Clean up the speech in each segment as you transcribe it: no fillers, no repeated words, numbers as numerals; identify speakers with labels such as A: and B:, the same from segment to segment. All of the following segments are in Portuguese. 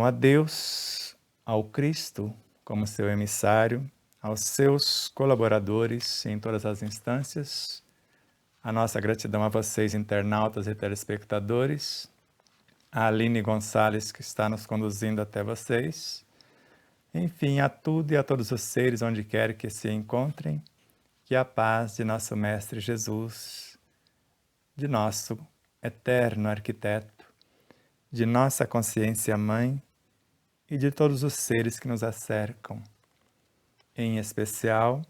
A: a Deus, ao Cristo como seu emissário, aos seus colaboradores em todas as instâncias, a nossa gratidão a vocês, internautas e telespectadores, a Aline Gonçalves, que está nos conduzindo até vocês, enfim, a tudo e a todos os seres, onde quer que se encontrem, que a paz de nosso Mestre Jesus, de nosso eterno arquiteto, de nossa consciência mãe e de todos os seres que nos acercam, em especial,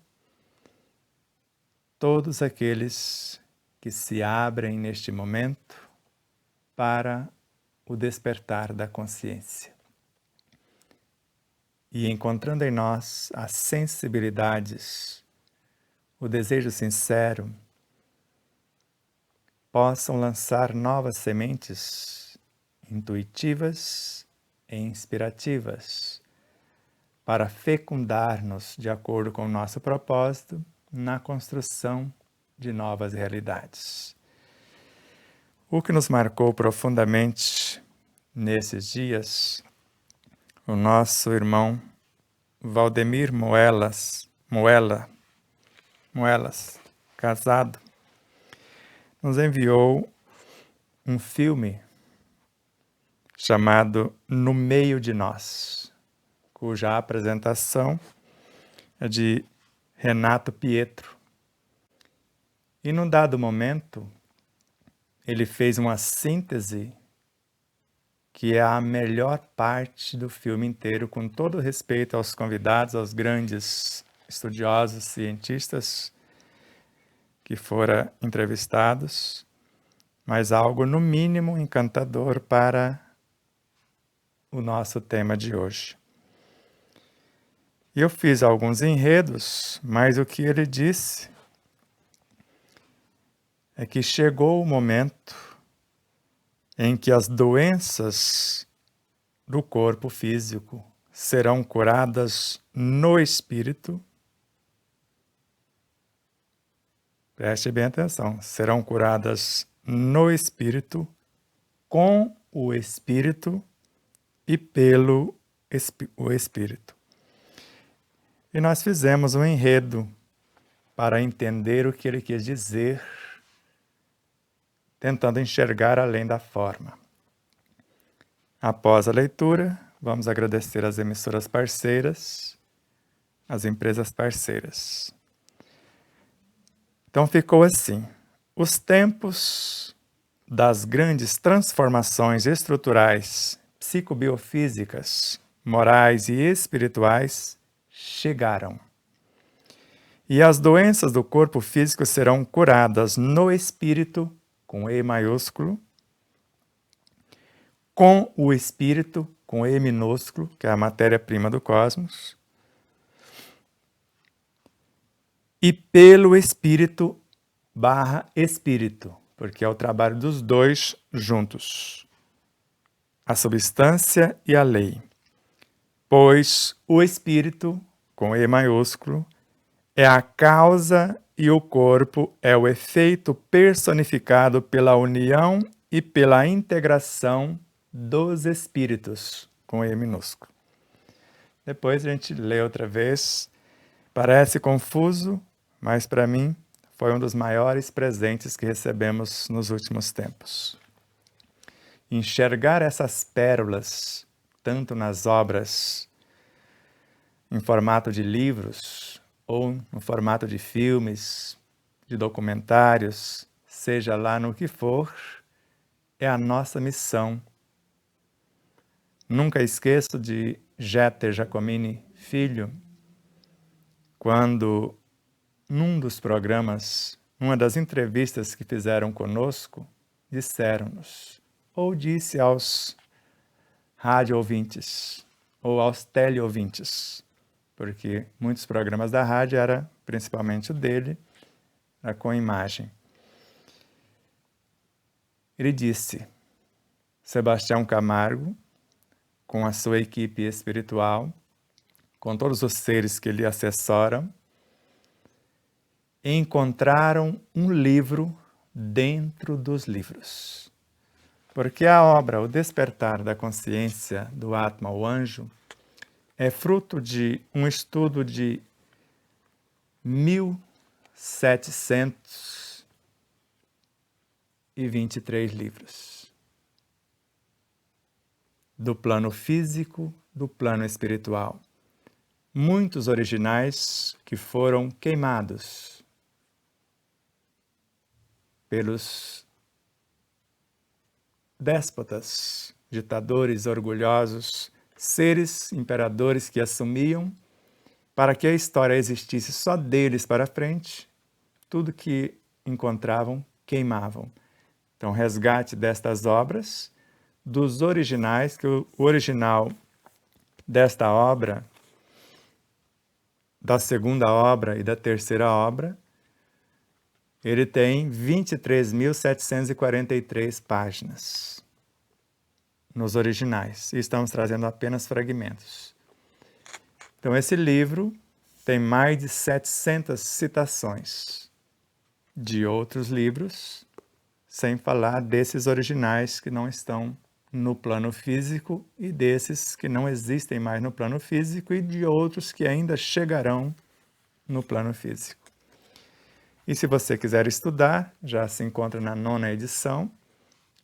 A: todos aqueles que se abrem neste momento para o despertar da consciência. E encontrando em nós as sensibilidades, o desejo sincero, possam lançar novas sementes intuitivas e inspirativas para fecundar-nos de acordo com o nosso propósito na construção de novas realidades. O que nos marcou profundamente nesses dias, o nosso irmão Valdemir Moelas, casado, nos enviou um filme chamado No Meio de Nós, cuja apresentação é de Renato Pietro. E num dado momento, ele fez uma síntese que é a melhor parte do filme inteiro, com todo respeito aos convidados, aos grandes estudiosos, cientistas que foram entrevistados, mas algo no mínimo encantador para o nosso tema de hoje. E eu fiz alguns enredos, mas o que ele disse é que chegou o momento em que as doenças do corpo físico serão curadas no espírito. Preste bem atenção, serão curadas no espírito, com o espírito e pelo o espírito. E nós fizemos um enredo para entender o que ele quis dizer, tentando enxergar além da forma. Após a leitura, vamos agradecer às emissoras parceiras, às empresas parceiras. Então ficou assim: os tempos das grandes transformações estruturais, psicobiofísicas, morais e espirituais chegaram. E as doenças do corpo físico serão curadas no espírito, com E maiúsculo, com o espírito, com E minúsculo, que é a matéria-prima do cosmos, e pelo espírito / espírito, porque é o trabalho dos dois juntos, a substância e a lei. Pois o espírito, com E maiúsculo, é a causa e o corpo é o efeito personificado pela união e pela integração dos espíritos, com E minúsculo. Depois a gente lê outra vez. Parece confuso, mas para mim foi um dos maiores presentes que recebemos nos últimos tempos. Enxergar essas pérolas, tanto nas obras em formato de livros, ou no formato de filmes, de documentários, seja lá no que for, é a nossa missão. Nunca esqueço de Jeter Giacomini Filho, quando num dos programas, numa das entrevistas que fizeram conosco, disseram-nos, ou disse aos rádio ouvintes, ou aos teleouvintes, porque muitos programas da rádio, era principalmente o dele, era com imagem. Ele disse, Sebastião Camargo, com a sua equipe espiritual, com todos os seres que lhe assessoram, encontraram um livro dentro dos livros. Porque a obra O Despertar da Consciência do Atma, o Anjo, é fruto de um estudo de 1.723 livros. Do plano físico, do plano espiritual. Muitos originais que foram queimados pelos déspotas, ditadores orgulhosos, seres imperadores que assumiam, para que a história existisse só deles para frente, tudo que encontravam queimavam. Então, resgate destas obras, dos originais, que o original desta obra, da segunda obra e da terceira obra, ele tem 23.743 páginas nos originais, e estamos trazendo apenas fragmentos. Então, esse livro tem mais de 700 citações de outros livros, sem falar desses originais que não estão no plano físico e desses que não existem mais no plano físico e de outros que ainda chegarão no plano físico. E se você quiser estudar, já se encontra na 9ª edição,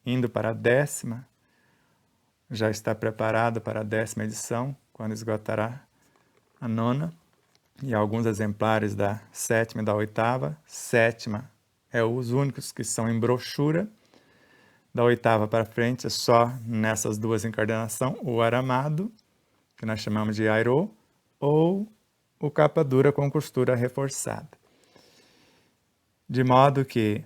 A: indo para a 10ª, já está preparado para a 10ª edição, quando esgotará a 9ª, e alguns exemplares da 7ª e da 8ª. 7ª é os únicos que são em brochura, da 8ª para frente é só nessas duas encarnações, o aramado, que nós chamamos de airo, ou o capa dura com costura reforçada. De modo que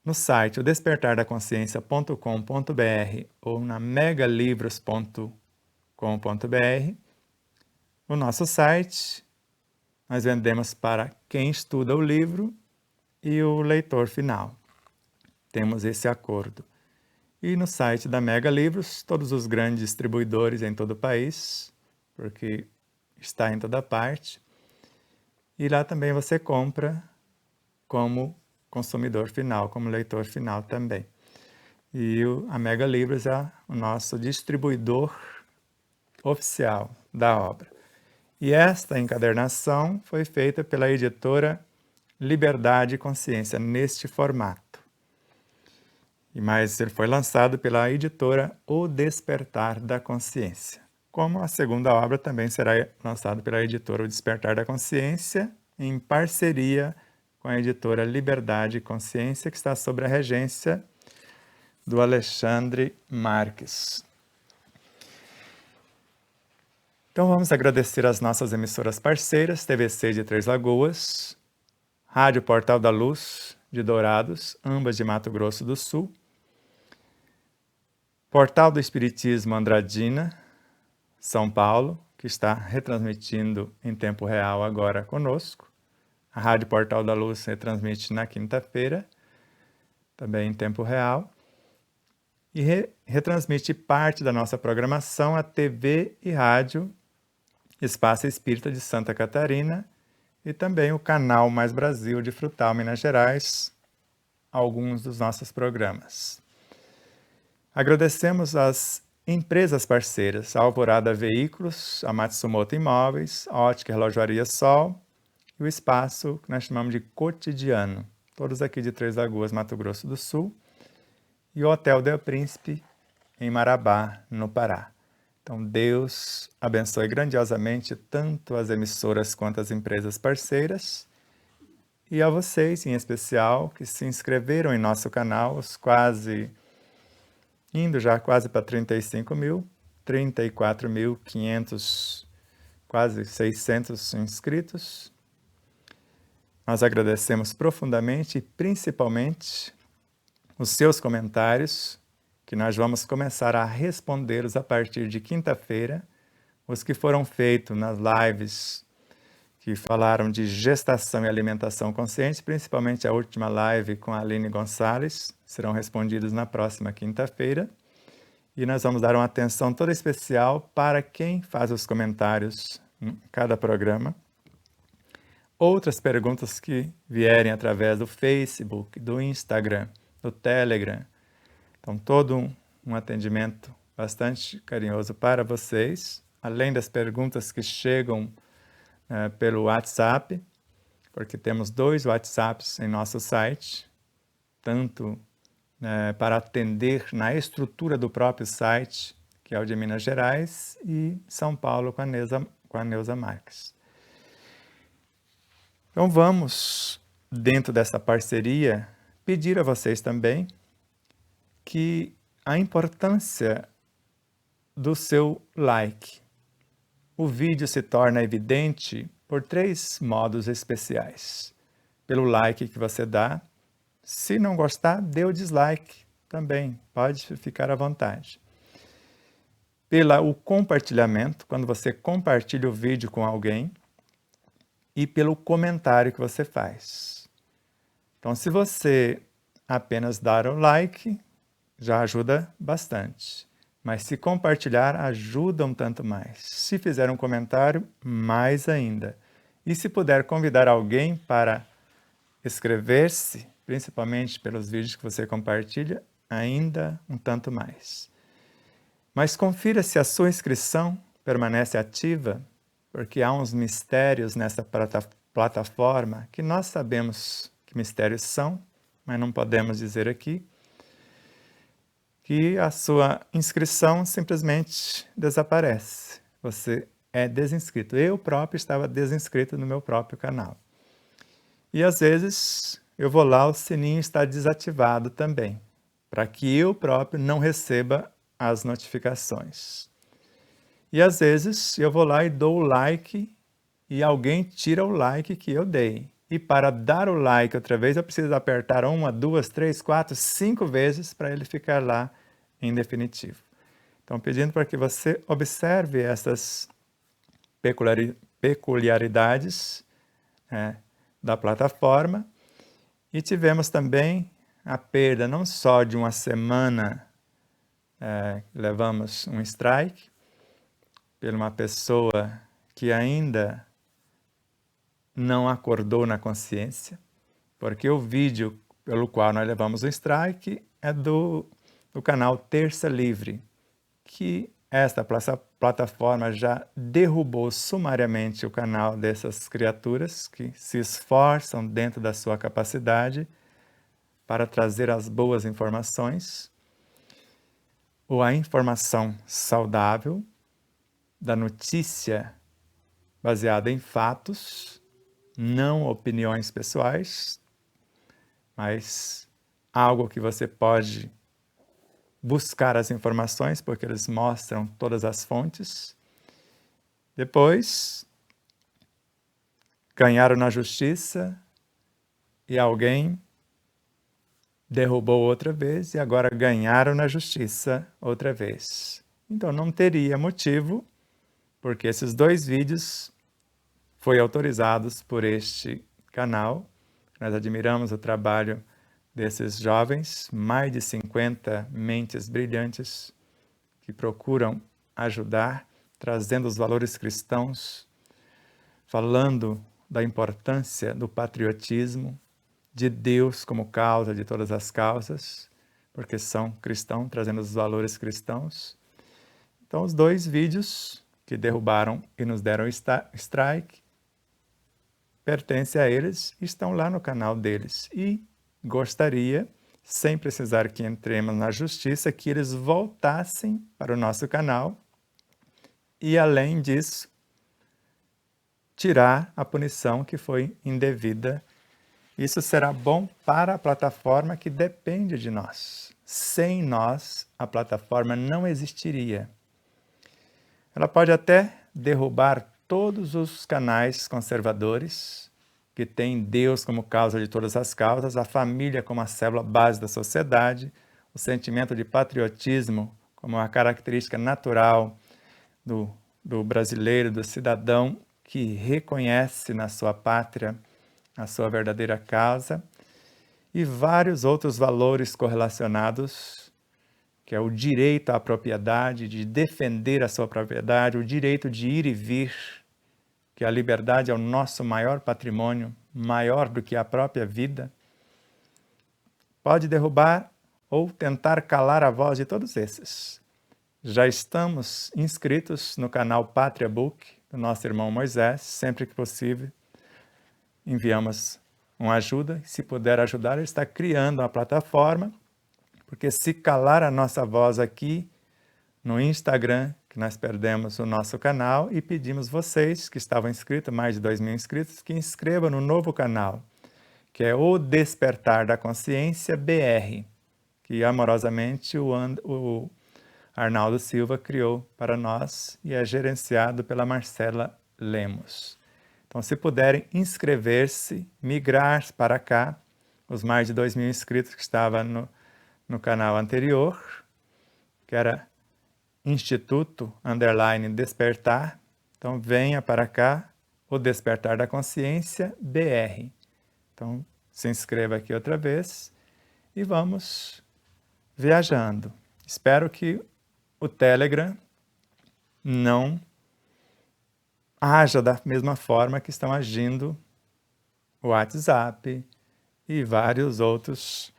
A: no site o despertardaconsciência.com.br ou na megalivros.com.br, o nosso site, nós vendemos para quem estuda o livro e o leitor final. Temos esse acordo. E no site da Mega Livros, todos os grandes distribuidores em todo o país, porque está em toda parte. E lá também você compra como consumidor final, como leitor final também. E a Mega Livros é o nosso distribuidor oficial da obra. E esta encadernação foi feita pela editora Liberdade e Consciência, neste formato. Mas ele foi lançado pela editora O Despertar da Consciência. Como a segunda obra também será lançada pela editora O Despertar da Consciência, em parceria com a editora Liberdade e Consciência, que está sob a regência do Alexandre Marques. Então vamos agradecer as nossas emissoras parceiras, TVC de Três Lagoas, Rádio Portal da Luz de Dourados, ambas de Mato Grosso do Sul, Portal do Espiritismo Andradina, São Paulo, que está retransmitindo em tempo real agora conosco. A Rádio Portal da Luz retransmite na quinta-feira, também em tempo real. E retransmite parte da nossa programação a TV e rádio Espaço Espírita de Santa Catarina e também o canal Mais Brasil de Frutal, Minas Gerais, alguns dos nossos programas. Agradecemos às empresas parceiras, a Alvorada Veículos, a Matsumoto Imóveis, a Ótica Relojoaria Sol e o espaço que nós chamamos de Cotidiano, todos aqui de Três Lagoas, Mato Grosso do Sul, e o Hotel Del Príncipe, em Marabá, no Pará. Então, Deus abençoe grandiosamente tanto as emissoras quanto as empresas parceiras e a vocês, em especial, que se inscreveram em nosso canal, os indo já quase para 35 mil, 34.500, quase 600 inscritos. Nós agradecemos profundamente e principalmente os seus comentários, que nós vamos começar a respondê-los a partir de quinta-feira, os que foram feitos nas lives que falaram de gestação e alimentação consciente, principalmente a última live com a Aline Gonçalves, serão respondidos na próxima quinta-feira. E nós vamos dar uma atenção toda especial para quem faz os comentários em cada programa. Outras perguntas que vierem através do Facebook, do Instagram, do Telegram. Então, todo um atendimento bastante carinhoso para vocês, além das perguntas que chegam pelo WhatsApp, porque temos 2 WhatsApps em nosso site, tanto para atender na estrutura do próprio site, que é o de Minas Gerais, e São Paulo com a Neuza Marques. Então vamos, dentro dessa parceria, pedir a vocês também que a importância do seu like. O vídeo se torna evidente por 3 modos especiais. Pelo like que você dá. Se não gostar, dê o dislike também, pode ficar à vontade. Pelo compartilhamento, quando você compartilha o vídeo com alguém, e pelo comentário que você faz. Então, se você apenas dar o like, já ajuda bastante. Mas se compartilhar, ajuda um tanto mais. Se fizer um comentário, mais ainda. E se puder convidar alguém para inscrever-se, principalmente pelos vídeos que você compartilha, ainda um tanto mais. Mas confira se a sua inscrição permanece ativa, porque há uns mistérios nessa plataforma que nós sabemos que mistérios são, mas não podemos dizer aqui, que a sua inscrição simplesmente desaparece. Você é desinscrito. Eu próprio estava desinscrito no meu próprio canal. E às vezes eu vou lá, o sininho está desativado também, para que eu próprio não receba as notificações. E às vezes eu vou lá e dou o like e alguém tira o like que eu dei. E para dar o like outra vez, eu preciso apertar 1, 2, 3, 4, 5 vezes para ele ficar lá em definitivo. Então, pedindo para que você observe essas peculiaridades da plataforma. E tivemos também a perda não só de uma semana, levamos um strike, por uma pessoa que ainda não acordou na consciência, porque o vídeo pelo qual nós levamos o strike é do canal Terça Livre, que esta plataforma já derrubou sumariamente o canal dessas criaturas que se esforçam dentro da sua capacidade para trazer as boas informações, ou a informação saudável da notícia baseada em fatos, não opiniões pessoais, mas algo que você pode buscar as informações, porque eles mostram todas as fontes. Depois, ganharam na justiça e alguém derrubou outra vez e agora ganharam na justiça outra vez. Então não teria motivo, porque esses 2 vídeos foram autorizados por este canal. Nós admiramos o trabalho desses jovens, mais de 50 mentes brilhantes que procuram ajudar, trazendo os valores cristãos, falando da importância do patriotismo, de Deus como causa de todas as causas, porque são cristãos, trazendo os valores cristãos. Então, os 2 vídeos que derrubaram e nos deram strike pertencem a eles e estão lá no canal deles. E gostaria, sem precisar que entremos na justiça, que eles voltassem para o nosso canal e, além disso, tirar a punição que foi indevida. Isso será bom para a plataforma que depende de nós. Sem nós, a plataforma não existiria. Ela pode até derrubar todos os canais conservadores, que têm Deus como causa de todas as causas, a família como a célula base da sociedade, o sentimento de patriotismo como uma característica natural do brasileiro, do cidadão que reconhece na sua pátria a sua verdadeira causa, e vários outros valores correlacionados, que é o direito à propriedade, de defender a sua propriedade, o direito de ir e vir, que a liberdade é o nosso maior patrimônio, maior do que a própria vida. Pode derrubar ou tentar calar a voz de todos esses. Já estamos inscritos no canal Pátria Book, do nosso irmão Moisés. Sempre que possível, enviamos uma ajuda. Se puder ajudar, ele está criando uma plataforma, porque se calar a nossa voz aqui no Instagram, que nós perdemos o nosso canal, e pedimos vocês que estavam inscritos, mais de 2.000 inscritos, que inscrevam no novo canal, que é o Despertar da Consciência BR, que amorosamente o Arnaldo Silva criou para nós e é gerenciado pela Marcela Lemos. Então, se puderem inscrever-se, migrar para cá, os mais de 2.000 inscritos que estavam no canal anterior, que era Instituto_Despertar. Então, venha para cá, o Despertar da Consciência BR. Então, se inscreva aqui outra vez e vamos viajando. Espero que o Telegram não haja da mesma forma que estão agindo o WhatsApp e vários outros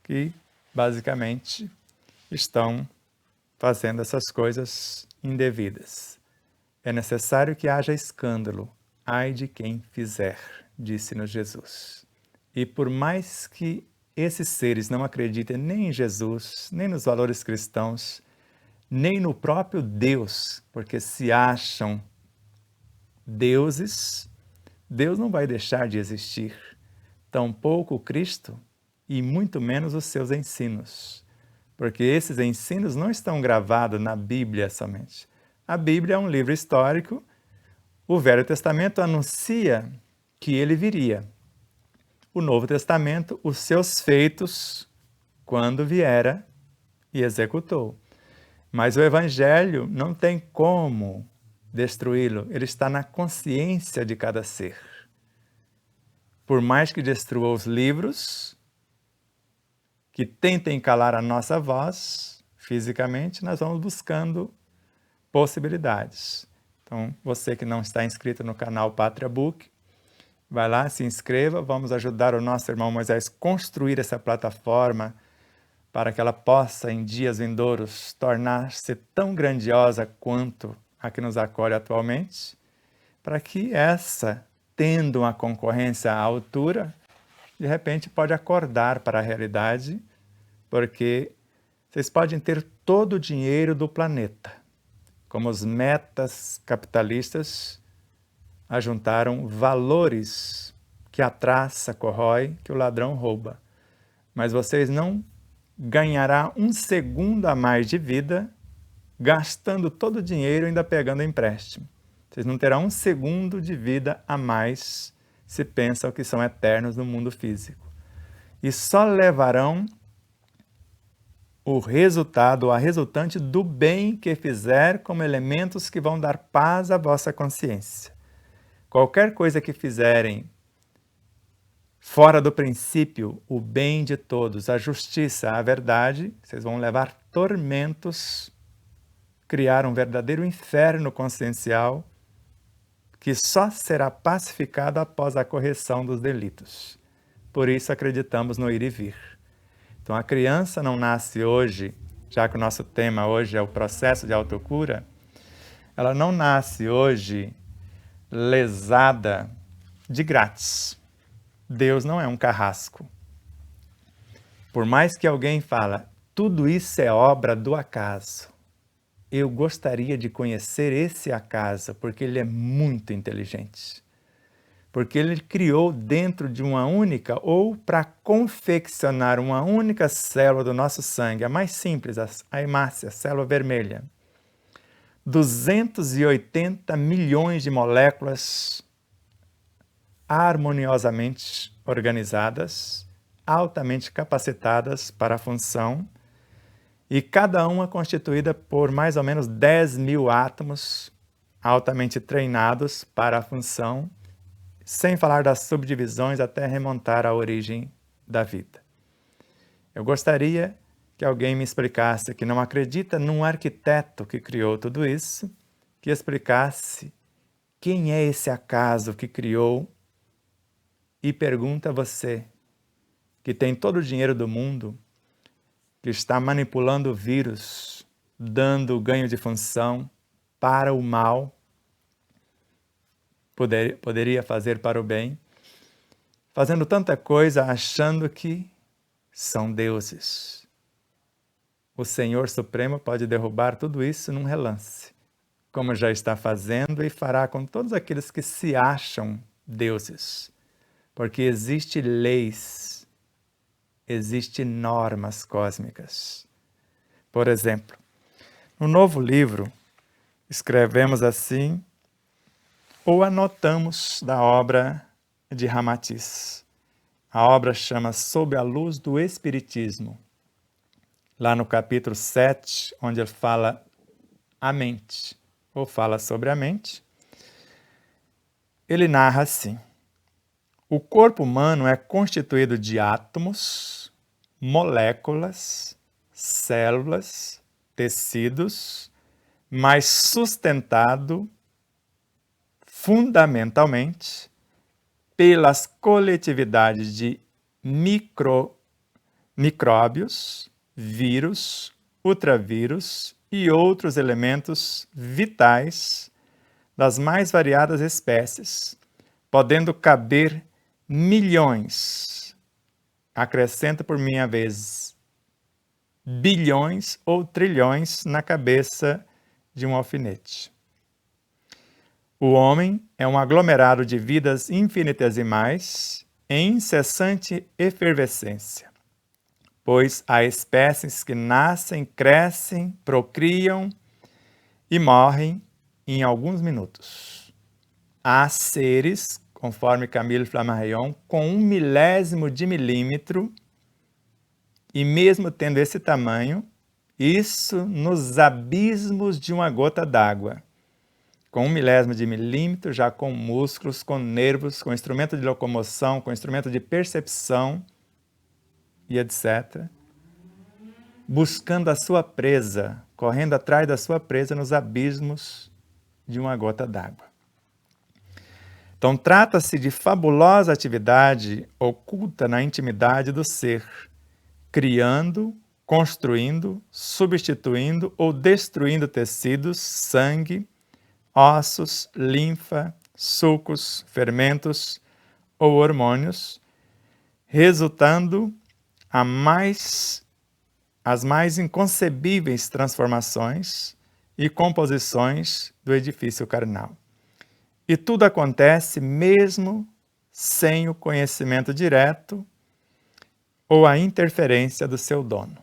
A: que basicamente estão fazendo essas coisas indevidas. É necessário que haja escândalo, ai de quem fizer, disse-nos Jesus. E por mais que esses seres não acreditem nem em Jesus, nem nos valores cristãos, nem no próprio Deus, porque se acham deuses, Deus não vai deixar de existir, tampouco o Cristo e muito menos os seus ensinos, porque esses ensinos não estão gravados na Bíblia somente. A Bíblia é um livro histórico, o Velho Testamento anuncia que ele viria. O Novo Testamento, os seus feitos, quando viera e executou. Mas o Evangelho não tem como destruí-lo, ele está na consciência de cada ser. Por mais que destrua os livros, que tentem calar a nossa voz, fisicamente, nós vamos buscando possibilidades. Então, você que não está inscrito no canal Pátria Book, vai lá, se inscreva, vamos ajudar o nosso irmão Moisés a construir essa plataforma para que ela possa, em dias vindouros, tornar-se tão grandiosa quanto a que nos acolhe atualmente, para que essa, tendo uma concorrência à altura, de repente pode acordar para a realidade, porque vocês podem ter todo o dinheiro do planeta, como os metas capitalistas ajuntaram valores que a traça corrói, que o ladrão rouba. Mas vocês não ganharão um segundo a mais de vida gastando todo o dinheiro e ainda pegando empréstimo. Vocês não terão um segundo de vida a mais se pensam que são eternos no mundo físico. E só levarão o resultado, a resultante do bem que fizer como elementos que vão dar paz à vossa consciência. Qualquer coisa que fizerem fora do princípio, o bem de todos, a justiça, a verdade, vocês vão levar tormentos, criar um verdadeiro inferno consciencial que só será pacificado após a correção dos delitos. Por isso acreditamos no ir e vir. Então a criança não nasce hoje, já que o nosso tema hoje é o processo de autocura, ela não nasce hoje lesada de grátis. Deus não é um carrasco. Por mais que alguém fale, tudo isso é obra do acaso. Eu gostaria de conhecer esse acaso, porque ele é muito inteligente. Porque ele criou dentro de uma única, ou para confeccionar uma única célula do nosso sangue, a mais simples, a hemácia, a célula vermelha. 280 milhões de moléculas harmoniosamente organizadas, altamente capacitadas para a função, e cada uma constituída por mais ou menos 10.000 átomos altamente treinados para a função, sem falar das subdivisões até remontar à origem da vida. Eu gostaria que alguém me explicasse, que não acredita num arquiteto que criou tudo isso, que explicasse quem é esse acaso que criou. E pergunta a você, que tem todo o dinheiro do mundo, que está manipulando o vírus, dando ganho de função para o mal, poderia fazer para o bem, fazendo tanta coisa achando que são deuses. O Senhor Supremo pode derrubar tudo isso num relance, como já está fazendo e fará com todos aqueles que se acham deuses. Porque existem leis, existem normas cósmicas. Por exemplo, no novo livro, escrevemos assim, ou anotamos da obra de Ramatiz. A obra chama Sob a Luz do Espiritismo. Lá no capítulo 7, onde ele fala a mente, ou fala sobre a mente, ele narra assim: o corpo humano é constituído de átomos, moléculas, células, tecidos, mas sustentado fundamentalmente pelas coletividades de micróbios, vírus, ultravírus e outros elementos vitais das mais variadas espécies, podendo caber milhões, acrescento por minha vez, bilhões ou trilhões na cabeça de um alfinete. O homem é um aglomerado de vidas infinitesimais em incessante efervescência, pois há espécies que nascem, crescem, procriam e morrem em alguns minutos. Há seres, conforme Camille Flammarion, com 1/1000 de milímetro, e mesmo tendo esse tamanho, isso nos abismos de uma gota d'água, com 1/1000 de milímetro, já com músculos, com nervos, com instrumento de locomoção, com instrumento de percepção e etc., buscando a sua presa, correndo atrás da sua presa nos abismos de uma gota d'água. Então, trata-se de fabulosa atividade oculta na intimidade do ser, criando, construindo, substituindo ou destruindo tecidos, sangue, ossos, linfa, sucos, fermentos ou hormônios, resultando as mais inconcebíveis transformações e composições do edifício carnal. E tudo acontece mesmo sem o conhecimento direto ou a interferência do seu dono.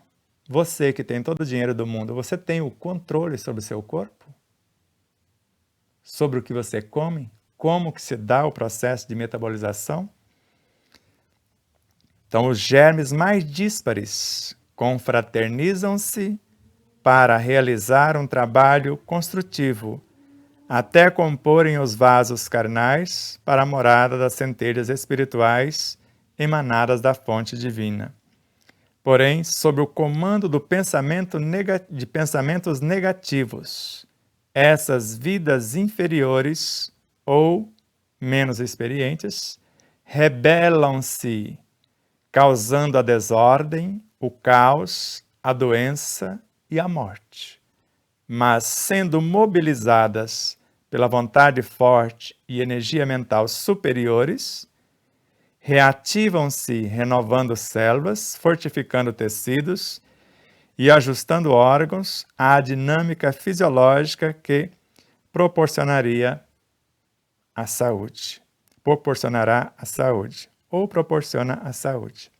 A: Você que tem todo o dinheiro do mundo, você tem o controle sobre o seu corpo? Sobre o que você come? Como que se dá o processo de metabolização? Então, os germes mais díspares confraternizam-se para realizar um trabalho construtivo, até comporem os vasos carnais para a morada das centelhas espirituais emanadas da fonte divina. Porém, sob o comando do pensamento de pensamentos negativos, essas vidas inferiores ou menos experientes rebelam-se, causando a desordem, o caos, a doença e a morte. Mas, sendo mobilizadas pela vontade forte e energia mental superiores, reativam-se renovando células, fortificando tecidos e ajustando órgãos à dinâmica fisiológica que proporcionará a saúde ou proporciona a saúde.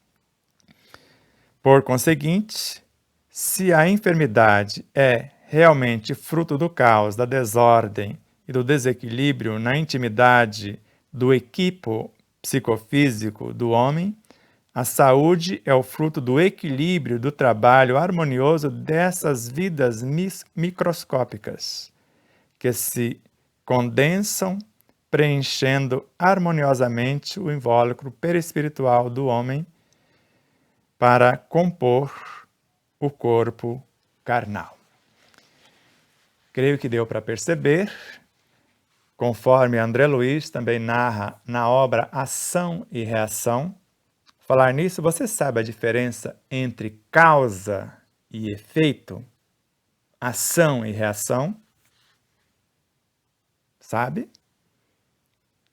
A: Por conseguinte, se a enfermidade é realmente fruto do caos, da desordem e do desequilíbrio na intimidade do equipo psicofísico do homem, a saúde é o fruto do equilíbrio do trabalho harmonioso dessas vidas microscópicas, que se condensam, preenchendo harmoniosamente o invólucro perispiritual do homem para compor o corpo carnal. Creio que deu para perceber, conforme André Luiz também narra na obra Ação e Reação, Falar nisso, você sabe a diferença entre causa e efeito? Ação e reação? Sabe?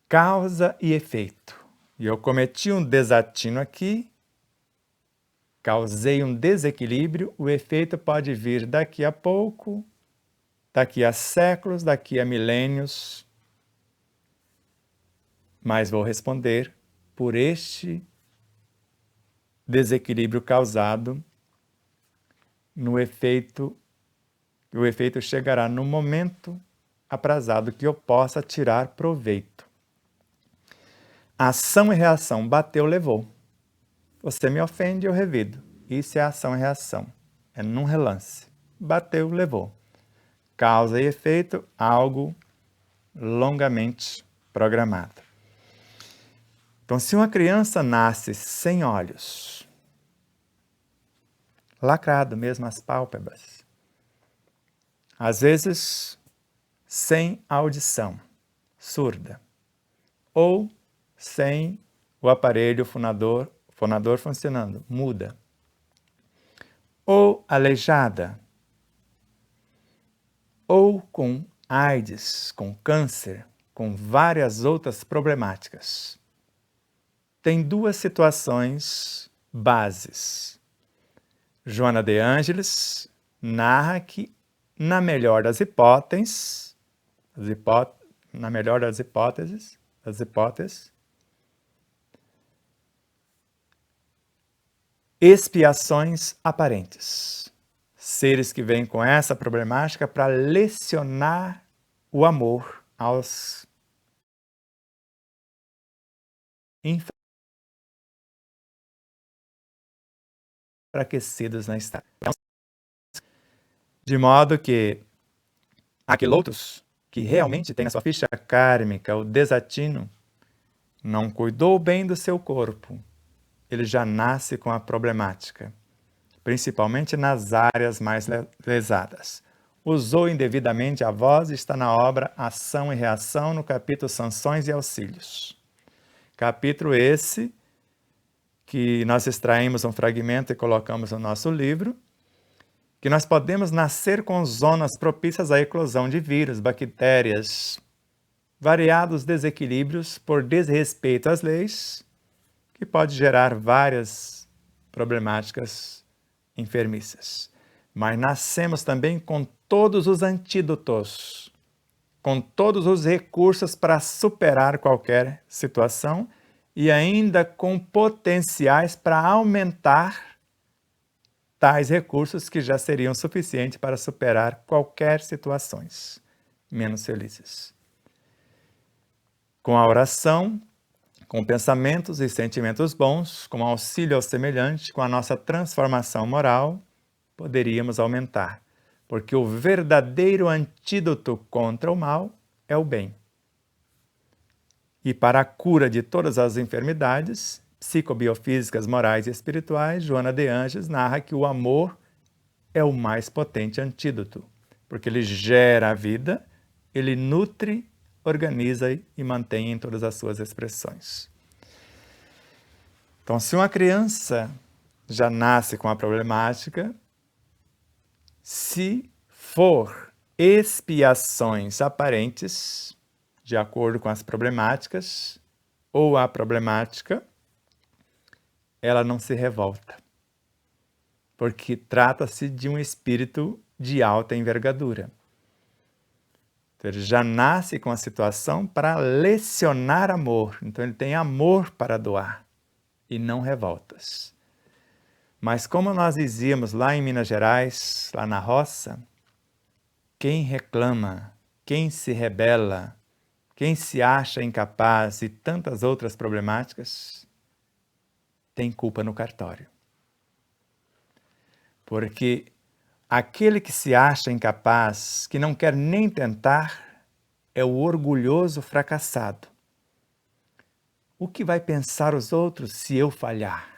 A: Causa e efeito. E eu cometi um desatino aqui, causei um desequilíbrio, o efeito pode vir daqui a pouco, daqui a séculos, daqui a milênios, mas vou responder por este desequilíbrio causado no efeito, o efeito chegará no momento aprazado que eu possa tirar proveito. Ação e reação, bateu, levou. Você me ofende, eu revido. Isso é ação e reação. É num relance. Bateu, levou. Causa e efeito, algo longamente programado. Então, se uma criança nasce sem olhos, lacrado mesmo as pálpebras, às vezes sem audição, surda, ou sem o aparelho fonador funcionando, muda, ou aleijada, ou com AIDS, com câncer, com várias outras problemáticas. Tem duas situações bases. Joana de Ângeles narra que, na melhor das hipóteses, expiações aparentes. Seres que vêm com essa problemática para lecionar o amor aos enfraquecidos na estrada. De modo que aqueles que realmente têm a sua ficha kármica, o desatino, não cuidou bem do seu corpo, ele já nasce com a problemática, principalmente nas áreas mais lesadas. Usou indevidamente a voz e está na obra Ação e Reação, no capítulo Sanções e Auxílios. Capítulo esse que nós extraímos um fragmento e colocamos no nosso livro, que nós podemos nascer com zonas propícias à eclosão de vírus, bactérias, variados desequilíbrios por desrespeito às leis, que pode gerar várias problemáticas enfermiças. Mas nascemos também com todos os antídotos, com todos os recursos para superar qualquer situação e ainda com potenciais para aumentar tais recursos que já seriam suficientes para superar qualquer situações menos felizes. Com a oração, com pensamentos e sentimentos bons, com auxílio ao semelhante, com a nossa transformação moral, poderíamos aumentar, porque o verdadeiro antídoto contra o mal é o bem. E para a cura de todas as enfermidades psicobiofísicas, morais e espirituais, Joana de Ângeles narra que o amor é o mais potente antídoto, porque ele gera a vida, ele nutre, organiza e mantém em todas as suas expressões. Então, se uma criança já nasce com a problemática, se for expiações aparentes, de acordo com as problemáticas, ou a problemática, ela não se revolta, porque trata-se de um espírito de alta envergadura. Então, ele já nasce com a situação para lecionar amor, então ele tem amor para doar, e não revoltas. Mas como nós dizíamos lá em Minas Gerais, lá na roça, quem reclama, quem se rebela, quem se acha incapaz e tantas outras problemáticas, tem culpa no cartório. Porque aquele que se acha incapaz, que não quer nem tentar, é o orgulhoso fracassado. O que vai pensar os outros se eu falhar?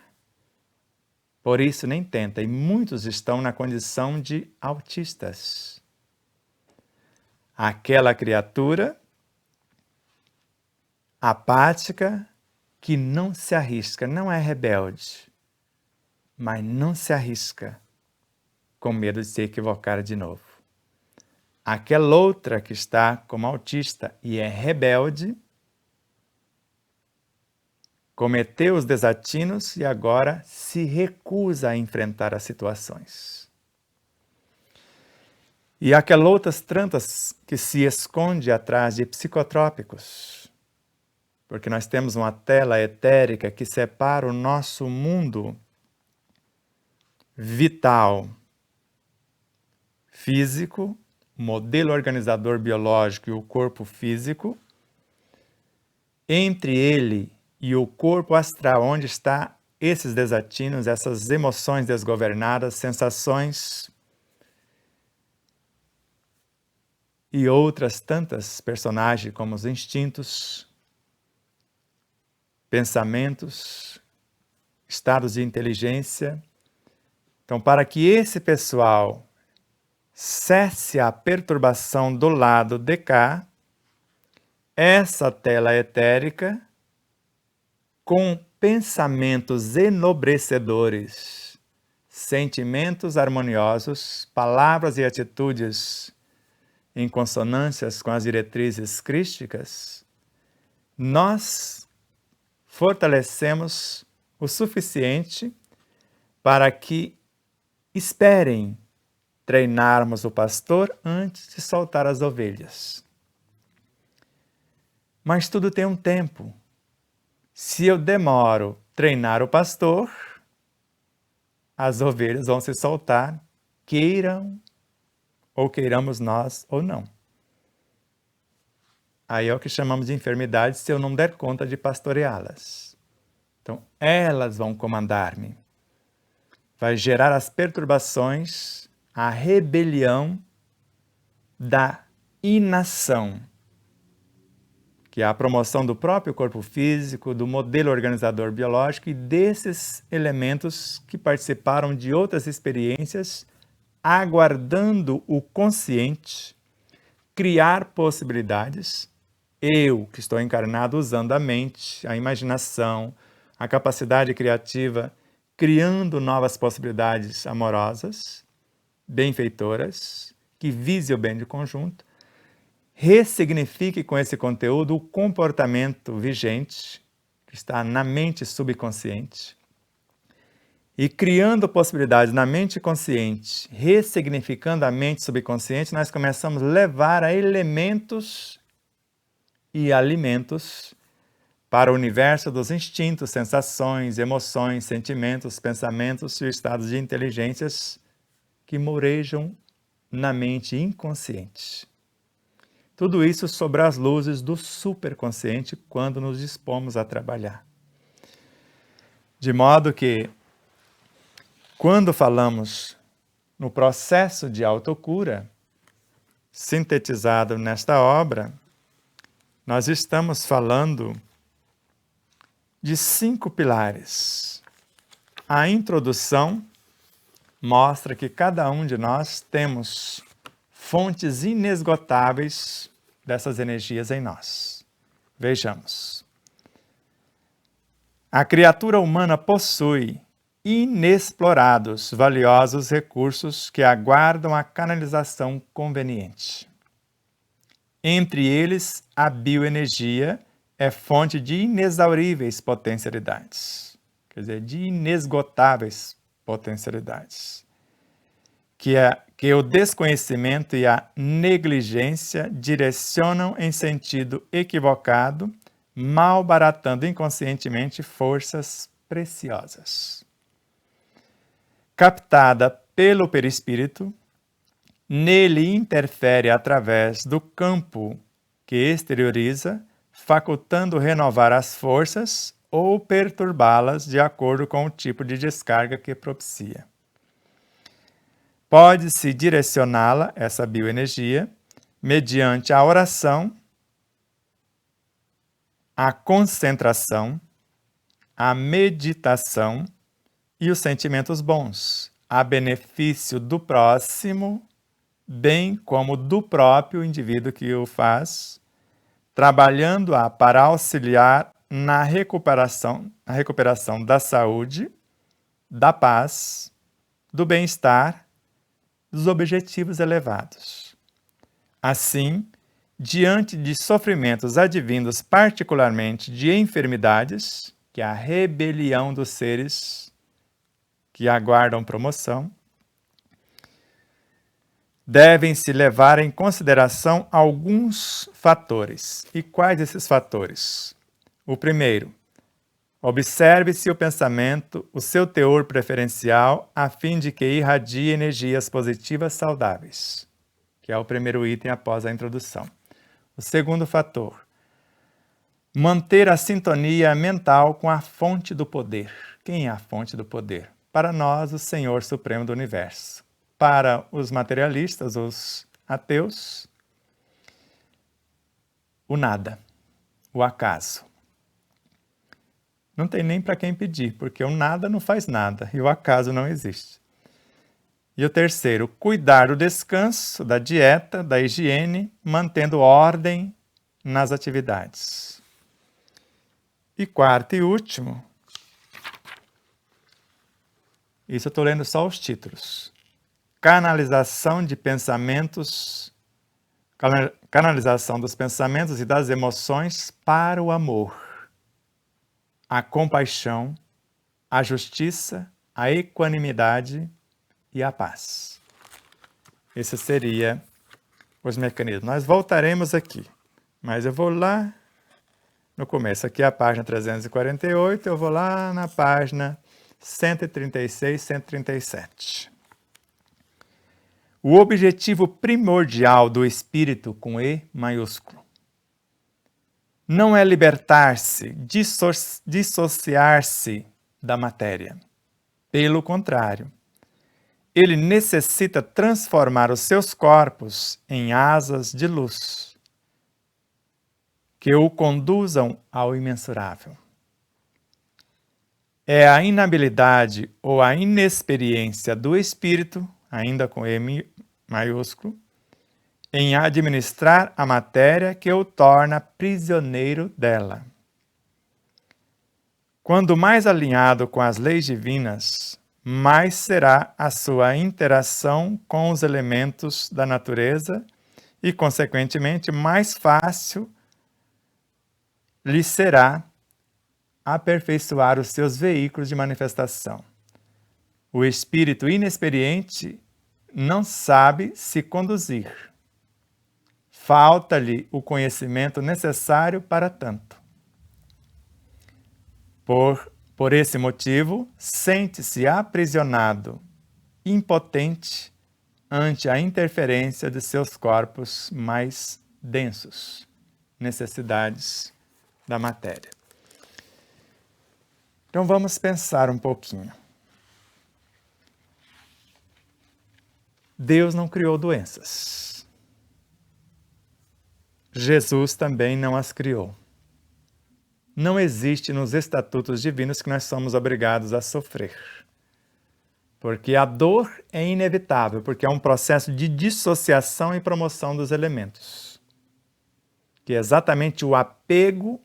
A: Por isso nem tenta, e muitos estão na condição de autistas. Aquela criatura apática que não se arrisca, não é rebelde, mas não se arrisca com medo de se equivocar de novo. Aquela outra que está como autista e é rebelde, cometeu os desatinos e agora se recusa a enfrentar as situações. E aquelas outras tantas que se esconde atrás de psicotrópicos, porque nós temos uma tela etérica que separa o nosso mundo vital, físico, modelo organizador biológico e o corpo físico, entre ele e o corpo astral, onde está esses desatinos, essas emoções desgovernadas, sensações e outras tantas personagens como os instintos, pensamentos, estados de inteligência. Então, para que esse pessoal cesse a perturbação do lado de cá, essa tela etérica, com pensamentos enobrecedores, sentimentos harmoniosos, palavras e atitudes em consonâncias com as diretrizes crísticas, nós fortalecemos o suficiente para que esperem treinarmos o pastor antes de soltar as ovelhas. Mas tudo tem um tempo. Se eu demoro treinar o pastor, as ovelhas vão se soltar, queiram ou queiramos nós ou não. Aí é o que chamamos de enfermidade se eu não der conta de pastoreá-las. Então, elas vão comandar-me. Vai gerar as perturbações, a rebelião da inação, que é a promoção do próprio corpo físico, do modelo organizador biológico e desses elementos que participaram de outras experiências, aguardando o consciente criar possibilidades. Eu, que estou encarnado usando a mente, a imaginação, a capacidade criativa, criando novas possibilidades amorosas, benfeitoras, que vise o bem de conjunto, ressignifique com esse conteúdo o comportamento vigente, que está na mente subconsciente, e criando possibilidades na mente consciente, ressignificando a mente subconsciente, nós começamos a levar a elementos e alimentos para o universo dos instintos, sensações, emoções, sentimentos, pensamentos e estados de inteligências que morejam na mente inconsciente. Tudo isso sob as luzes do superconsciente quando nos dispomos a trabalhar. De modo que, quando falamos no processo de autocura, sintetizado nesta obra, nós estamos falando de 5 pilares. A introdução mostra que cada um de nós temos fontes inesgotáveis dessas energias em nós. Vejamos. A criatura humana possui inexplorados, valiosos recursos que aguardam a canalização conveniente. Entre eles, a bioenergia é fonte de inexauríveis potencialidades, quer dizer, de inesgotáveis potencialidades, que o desconhecimento e a negligência direcionam em sentido equivocado, malbaratando inconscientemente forças preciosas. Captada pelo perispírito, nele interfere através do campo que exterioriza, facultando renovar as forças ou perturbá-las de acordo com o tipo de descarga que propicia. Pode-se direcioná-la, essa bioenergia, mediante a oração, a concentração, a meditação e os sentimentos bons, a benefício do próximo, bem como do próprio indivíduo que o faz, trabalhando-a para auxiliar na recuperação da saúde, da paz, do bem-estar, dos objetivos elevados. Assim, diante de sofrimentos advindos particularmente de enfermidades, que é a rebelião dos seres que aguardam promoção, devem-se levar em consideração alguns fatores. E quais esses fatores? O primeiro, observe-se o pensamento, o seu teor preferencial, a fim de que irradie energias positivas saudáveis, que é o primeiro item após a introdução. O segundo fator, manter a sintonia mental com a fonte do poder. Quem é a fonte do poder? Para nós, o Senhor Supremo do Universo. Para os materialistas, os ateus, o nada, o acaso. Não tem nem para quem pedir, porque o nada não faz nada e o acaso não existe. E o terceiro, cuidar do descanso, da dieta, da higiene, mantendo ordem nas atividades. E quarto e último, isso eu estou lendo só os títulos. Canalização dos pensamentos e das emoções para o amor, a compaixão, a justiça, a equanimidade e a paz. Esses seriam os mecanismos. Nós voltaremos aqui, mas eu vou lá no começo. Aqui é a página 348, eu vou lá na página 136, 137. O objetivo primordial do espírito, com E maiúsculo, não é libertar-se, dissociar-se da matéria. Pelo contrário, ele necessita transformar os seus corpos em asas de luz, que o conduzam ao imensurável. É a inabilidade ou a inexperiência do espírito, ainda com E maiúsculo, em administrar a matéria que o torna prisioneiro dela. Quando mais alinhado com as leis divinas, mais será a sua interação com os elementos da natureza e, consequentemente, mais fácil lhe será aperfeiçoar os seus veículos de manifestação. O espírito inexperiente não sabe se conduzir. Falta-lhe o conhecimento necessário para tanto. Por esse motivo, sente-se aprisionado, impotente ante a interferência de seus corpos mais densos, necessidades da matéria. Então vamos pensar um pouquinho. Deus não criou doenças. Jesus também não as criou. Não existe nos estatutos divinos que nós somos obrigados a sofrer. Porque a dor é inevitável, porque é um processo de dissociação e promoção dos elementos. Que é exatamente o apego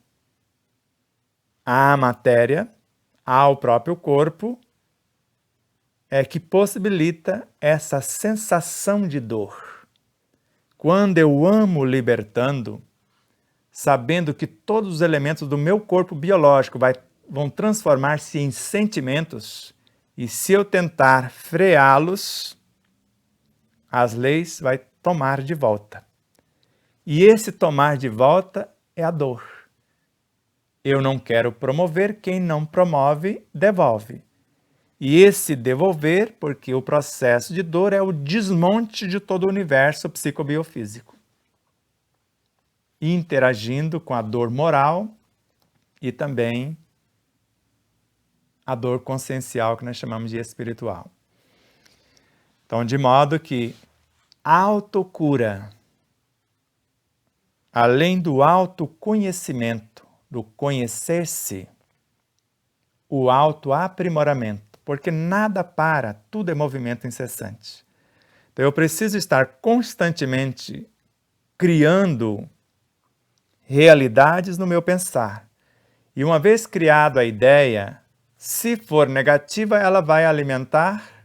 A: à matéria, ao próprio corpo, é que possibilita essa sensação de dor. Quando eu amo libertando, sabendo que todos os elementos do meu corpo biológico vão transformar-se em sentimentos, e se eu tentar freá-los, as leis vai tomar de volta. E esse tomar de volta é a dor. Eu não quero promover, quem não promove, devolve. E esse devolver, porque o processo de dor é o desmonte de todo o universo psicobiofísico, interagindo com a dor moral e também a dor consciencial, que nós chamamos de espiritual. Então, de modo que a autocura, além do autoconhecimento, do conhecer-se, o autoaprimoramento, porque nada para, tudo é movimento incessante. Então eu preciso estar constantemente criando realidades no meu pensar E uma vez criada a ideia, se for negativa, ela vai alimentar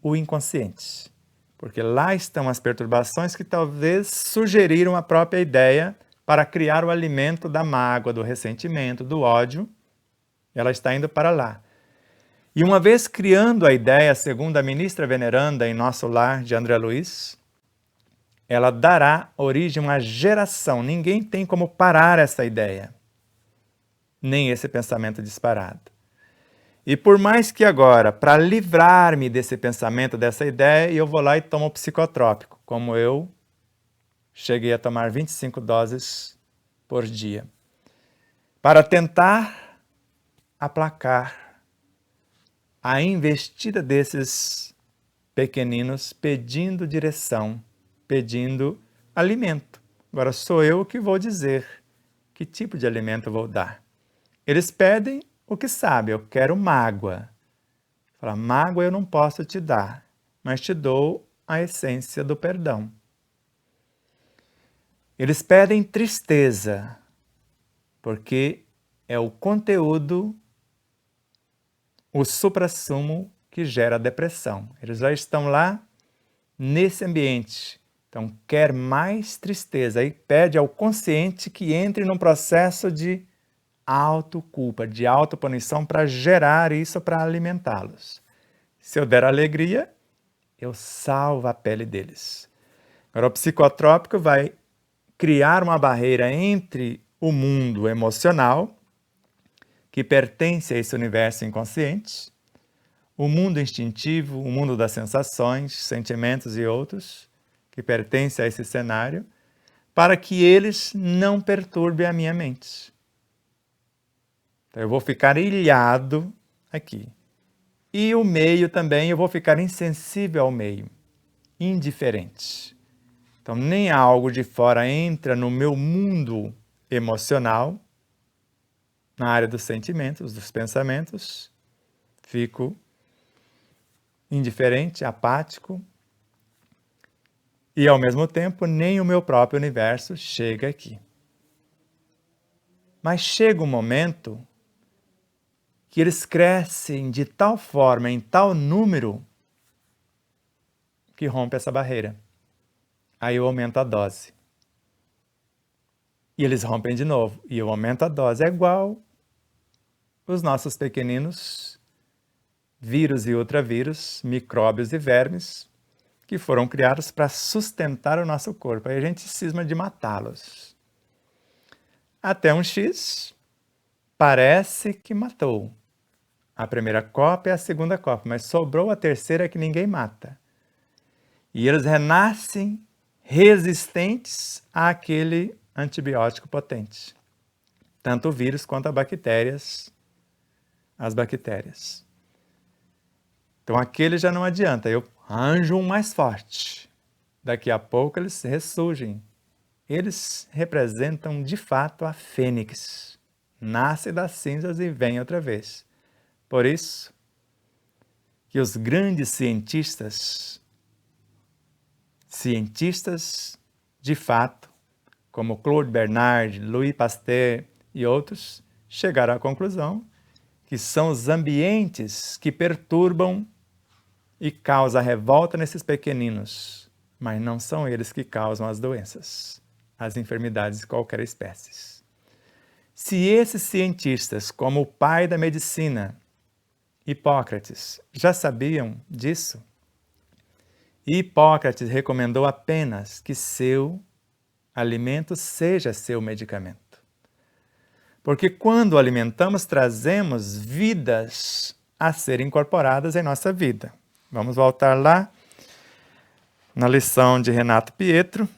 A: o inconsciente. Porque lá estão as perturbações que talvez sugeriram a própria ideia para criar o alimento da mágoa, do ressentimento, do ódio. Ela está indo para lá. E uma vez criando a ideia, segundo a ministra veneranda em Nosso Lar de André Luiz, ela dará origem a uma geração. Ninguém tem como parar essa ideia, nem esse pensamento disparado. E por mais que agora, para livrar-me desse pensamento, dessa ideia, eu vou lá e tomo psicotrópico, como eu cheguei a tomar 25 doses por dia, para tentar aplacar a investida desses pequeninos pedindo direção, pedindo alimento. Agora sou eu que vou dizer que tipo de alimento eu vou dar. Eles pedem o que sabe, eu quero mágoa. Fala, mágoa eu não posso te dar, mas te dou a essência do perdão. Eles pedem tristeza, porque é o conteúdo, o suprassumo que gera depressão. Eles já estão lá nesse ambiente. Então, quer mais tristeza. Aí pede ao consciente que entre num processo de autoculpa, de autopunição para gerar isso, para alimentá-los. Se eu der alegria, eu salvo a pele deles. Agora, o psicotrópico vai criar uma barreira entre o mundo emocional, que pertence a esse universo inconsciente, o mundo instintivo, o mundo das sensações, sentimentos e outros, que pertence a esse cenário, para que eles não perturbem a minha mente. Então, eu vou ficar ilhado aqui. E o meio também, eu vou ficar insensível ao meio, indiferente. Então, nem algo de fora entra no meu mundo emocional, na área dos sentimentos, dos pensamentos, fico indiferente, apático, e ao mesmo tempo nem o meu próprio universo chega aqui. Mas chega um momento que eles crescem de tal forma, em tal número, que rompe essa barreira. Aí eu aumento a dose. E eles rompem de novo. E eu aumento a dose. É igual os nossos pequeninos vírus e ultravírus, micróbios e vermes, que foram criados para sustentar o nosso corpo. Aí a gente cisma de matá-los. Até um X, parece que matou. A primeira copa é a segunda copa, mas sobrou a terceira que ninguém mata. E eles renascem resistentes àquele antibiótico potente. Tanto o vírus quanto as bactérias. Então aquele já não adianta, eu arranjo um mais forte. Daqui a pouco eles ressurgem. Eles representam de fato a fênix. Nasce das cinzas e vem outra vez. Por isso que os grandes cientistas de fato, como Claude Bernard, Louis Pasteur e outros, chegaram à conclusão que são os ambientes que perturbam e causam a revolta nesses pequeninos, mas não são eles que causam as doenças, as enfermidades de qualquer espécie. Se esses cientistas, como o pai da medicina, Hipócrates, já sabiam disso, Hipócrates recomendou apenas que seu alimento seja seu medicamento. Porque quando alimentamos, trazemos vidas a serem incorporadas em nossa vida. Vamos voltar lá na lição de Renato Pietro.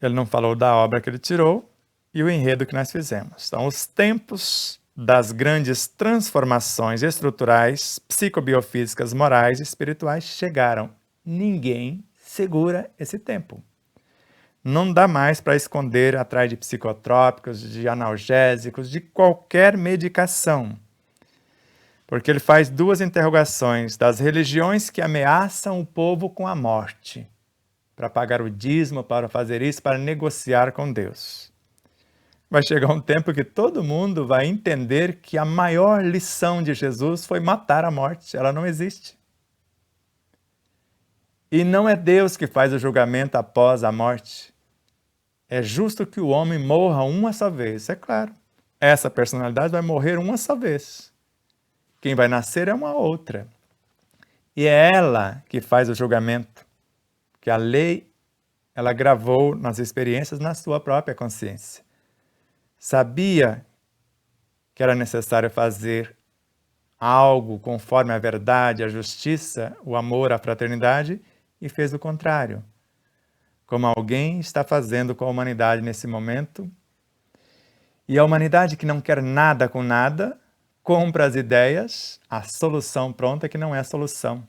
A: Ele não falou da obra que ele tirou e o enredo que nós fizemos. Então, os tempos das grandes transformações estruturais, psicobiofísicas, morais e espirituais chegaram. Ninguém segura esse tempo. Não dá mais para esconder atrás de psicotrópicos, de analgésicos, de qualquer medicação. Porque ele faz duas interrogações das religiões que ameaçam o povo com a morte, para pagar o dízimo, para fazer isso, para negociar com Deus. vai chegar um tempo que todo mundo vai entender que a maior lição de Jesus foi matar a morte. Ela não existe. E não é Deus que faz o julgamento após a morte. É justo que o homem morra uma só vez, é claro. Essa personalidade vai morrer uma só vez. Quem vai nascer é uma outra. E é ela que faz o julgamento. Que a lei, ela gravou nas experiências na sua própria consciência. Sabia que era necessário fazer algo conforme a verdade, a justiça, o amor, a fraternidade, e fez o contrário. Como alguém está fazendo com a humanidade nesse momento. E a humanidade que não quer nada com nada, compra as ideias, a solução pronta que não é a solução.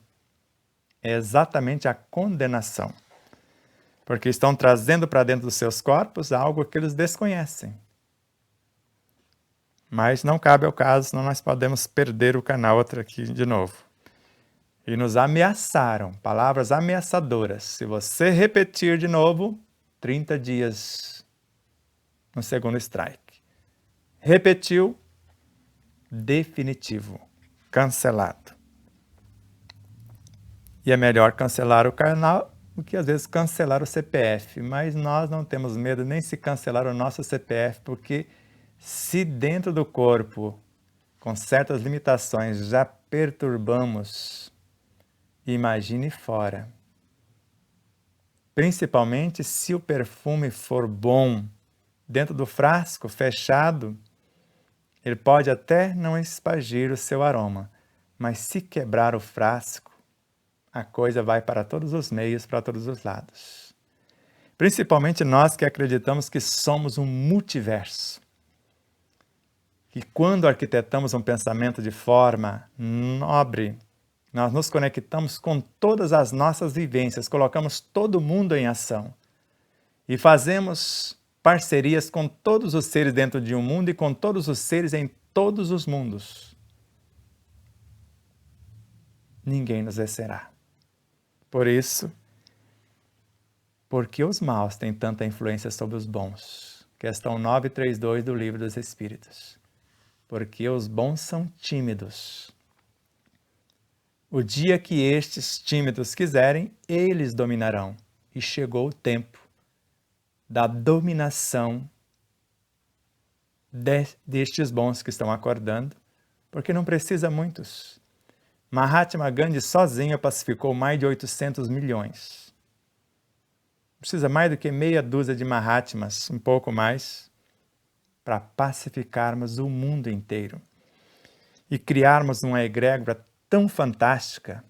A: É exatamente a condenação. Porque estão trazendo para dentro dos seus corpos algo que eles desconhecem. Mas não cabe ao caso, senão nós podemos perder o canal outro aqui de novo. E nos ameaçaram, palavras ameaçadoras. Se você repetir de novo, 30 dias no segundo strike. Repetiu, definitivo, cancelado. E é melhor cancelar o canal do que às vezes cancelar o CPF. Mas nós não temos medo nem se cancelar o nosso CPF, porque se dentro do corpo, com certas limitações, já perturbamos, imagine fora. Principalmente se o perfume for bom, dentro do frasco fechado, ele pode até não espargir o seu aroma, mas se quebrar o frasco, a coisa vai para todos os meios, para todos os lados. Principalmente nós que acreditamos que somos um multiverso. Que quando arquitetamos um pensamento de forma nobre, nós nos conectamos com todas as nossas vivências, colocamos todo mundo em ação e fazemos parcerias com todos os seres dentro de um mundo e com todos os seres em todos os mundos. Ninguém nos vencerá. Por isso, porque os maus têm tanta influência sobre os bons? Questão 932 do Livro dos Espíritos. Porque os bons são tímidos. O dia que estes tímidos quiserem, eles dominarão. E chegou o tempo da dominação destes bons que estão acordando, porque não precisa muitos. Mahatma Gandhi sozinho pacificou mais de 800 milhões. Não precisa mais do que meia dúzia de Mahatmas, um pouco mais, para pacificarmos o mundo inteiro e criarmos uma egrégora tão fantástica.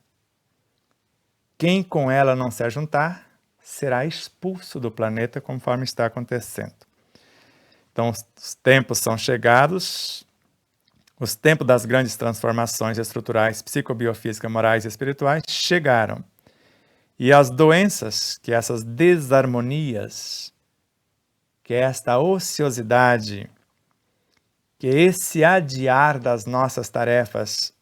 A: Quem com ela não se ajuntar será expulso do planeta conforme está acontecendo. Então, os tempos são chegados, os tempos das grandes transformações estruturais, psicobiofísicas, morais e espirituais chegaram. E as doenças, que essas desarmonias, que esta ociosidade, que esse adiar das nossas tarefas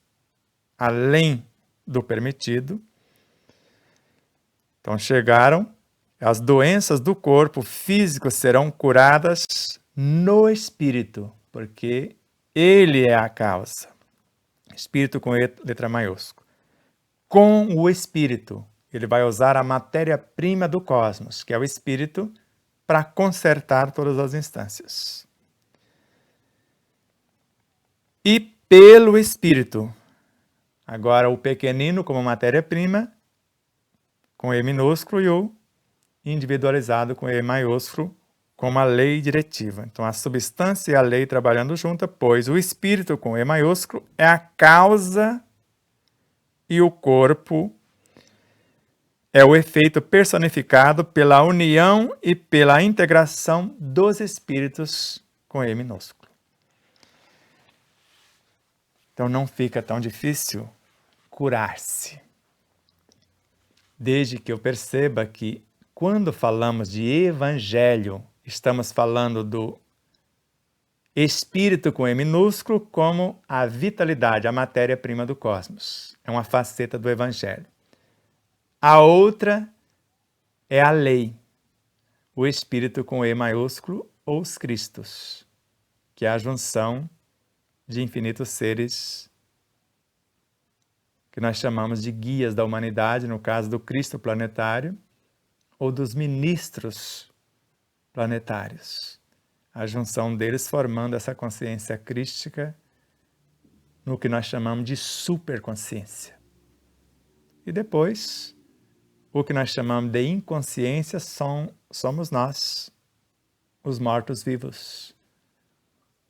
A: além do permitido, então chegaram, as doenças do corpo físico serão curadas no espírito, porque ele é a causa. Espírito com letra maiúscula. Com o espírito, ele vai usar a matéria-prima do cosmos, que é o espírito, para consertar todas as instâncias. E pelo espírito, agora o pequenino como matéria-prima, com E minúsculo, e o individualizado com E maiúsculo, como a lei diretiva. Então, a substância e a lei trabalhando juntas, pois o espírito com E maiúsculo é a causa e o corpo é o efeito personificado pela união e pela integração dos espíritos com E minúsculo. Então, não fica tão difícil curar-se. Desde que eu perceba que, quando falamos de evangelho, estamos falando do espírito com E minúsculo como a vitalidade, a matéria-prima do cosmos. É uma faceta do evangelho. A outra é a lei. O espírito com E maiúsculo ou os Cristos, que é a junção de infinitos seres que nós chamamos de guias da humanidade, no caso do Cristo planetário, ou dos ministros planetários. A junção deles formando essa consciência crística no que nós chamamos de superconsciência. E depois, o que nós chamamos de inconsciência somos nós, os mortos-vivos,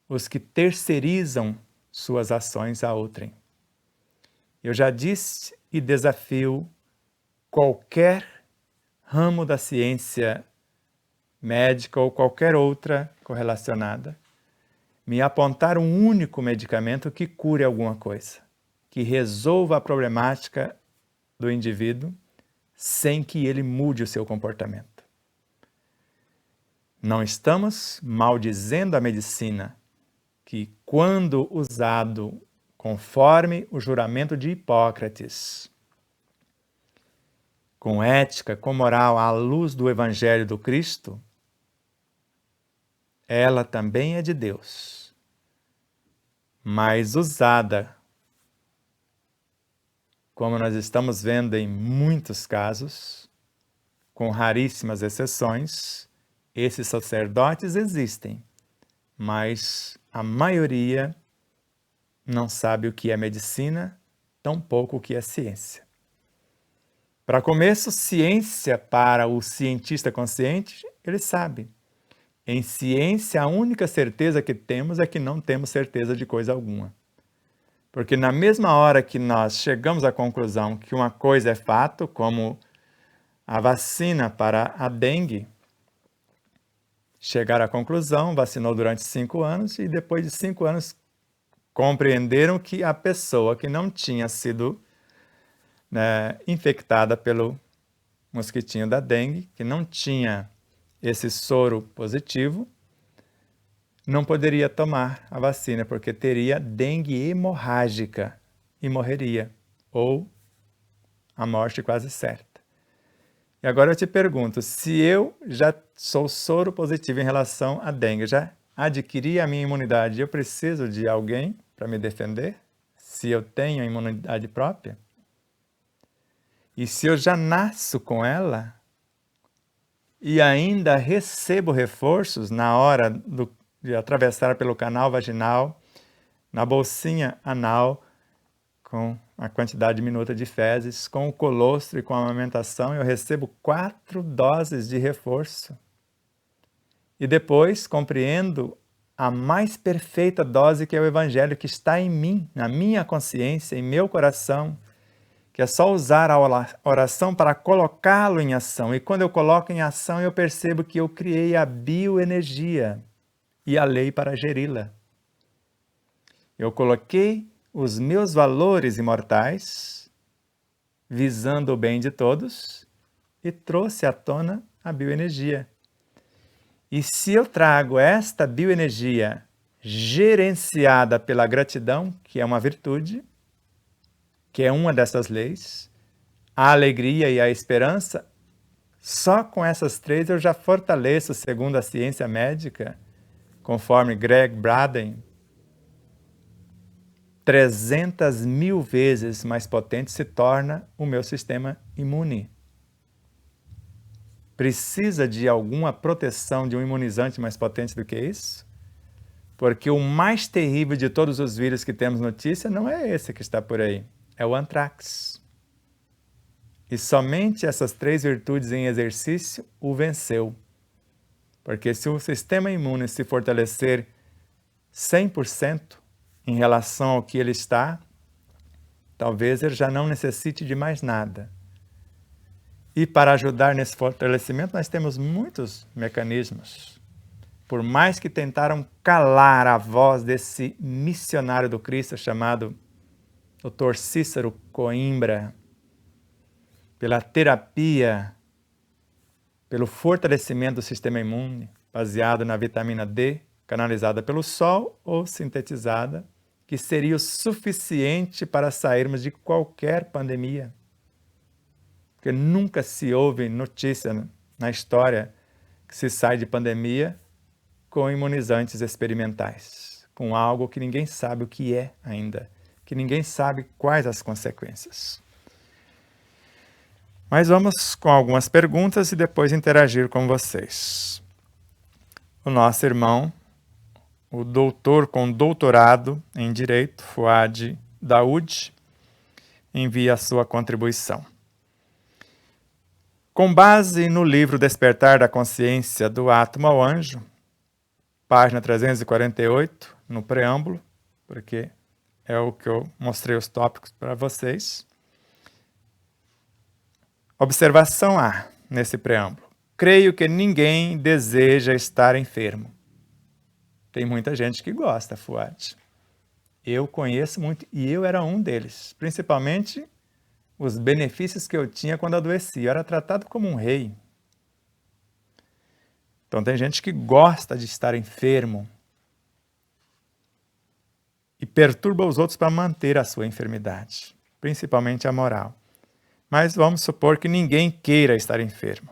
A: os que terceirizam suas ações a outrem. Eu já disse e desafio qualquer ramo da ciência médica ou qualquer outra correlacionada, me apontar um único medicamento que cure alguma coisa, que resolva a problemática do indivíduo sem que ele mude o seu comportamento. Não estamos maldizendo a medicina, que quando usado conforme o juramento de Hipócrates, com ética, com moral, à luz do Evangelho do Cristo, ela também é de Deus, mas usada, como nós estamos vendo em muitos casos, com raríssimas exceções, esses sacerdotes existem, mas a maioria não sabe o que é medicina, tampouco o que é ciência. Para começo, ciência para o cientista consciente, ele sabe. Em ciência, a única certeza que temos é que não temos certeza de coisa alguma. Porque na mesma hora que nós chegamos à conclusão que uma coisa é fato, como a vacina para a dengue, chegaram à conclusão, vacinou durante 5 anos e depois de 5 anos compreenderam que a pessoa que não tinha sido infectada pelo mosquitinho da dengue, que não tinha esse soro positivo, não poderia tomar a vacina, porque teria dengue hemorrágica e morreria, ou a morte quase certa. E agora eu te pergunto, se eu já sou soro positivo em relação à dengue, já adquiri a minha imunidade, eu preciso de alguém para me defender? Se eu tenho a imunidade própria? E se eu já nasço com ela e ainda recebo reforços na hora de atravessar pelo canal vaginal, na bolsinha anal, com a quantidade diminuta de fezes, com o colostro e com a amamentação, eu recebo 4 doses de reforço. E depois compreendo a mais perfeita dose que é o Evangelho, que está em mim, na minha consciência, em meu coração, que é só usar a oração para colocá-lo em ação. E quando eu coloco em ação, eu percebo que eu criei a bioenergia e a lei para geri-la. Eu coloquei os meus valores imortais, visando o bem de todos, e trouxe à tona a bioenergia. E se eu trago esta bioenergia gerenciada pela gratidão, que é uma virtude, que é uma dessas leis, a alegria e a esperança, só com essas 3 eu já fortaleço, segundo a ciência médica, conforme Greg Braden, 300.000 vezes mais potente se torna o meu sistema imune. Precisa de alguma proteção de um imunizante mais potente do que isso? Porque o mais terrível de todos os vírus que temos notícia não é esse que está por aí, é o antrax. E somente essas 3 virtudes em exercício o venceu. Porque se o sistema imune se fortalecer 100% em relação ao que ele está, talvez ele já não necessite de mais nada. E para ajudar nesse fortalecimento, nós temos muitos mecanismos. Por mais que tentaram calar a voz desse missionário do Cristo chamado Dr. Cícero Coimbra, pela terapia, pelo fortalecimento do sistema imune, baseado na vitamina D, canalizada pelo sol ou sintetizada, que seria o suficiente para sairmos de qualquer pandemia. Porque nunca se ouve notícia na história que se sai de pandemia com imunizantes experimentais, com algo que ninguém sabe o que é ainda, que ninguém sabe quais as consequências. Mas vamos com algumas perguntas e depois interagir com vocês. O nosso irmão, o doutor com doutorado em Direito, Fuad Daoud, envia a sua contribuição. Com base no livro Despertar da Consciência do Átomo ao Anjo, página 348, no preâmbulo, porque é o que eu mostrei os tópicos para vocês. Observação A, nesse preâmbulo. Creio que ninguém deseja estar enfermo. Tem muita gente que gosta, Fuad. Eu conheço muito, e eu era um deles. Principalmente os benefícios que eu tinha quando adoeci. Eu era tratado como um rei. Então tem gente que gosta de estar enfermo e perturba os outros para manter a sua enfermidade, principalmente a moral. Mas vamos supor que ninguém queira estar enfermo.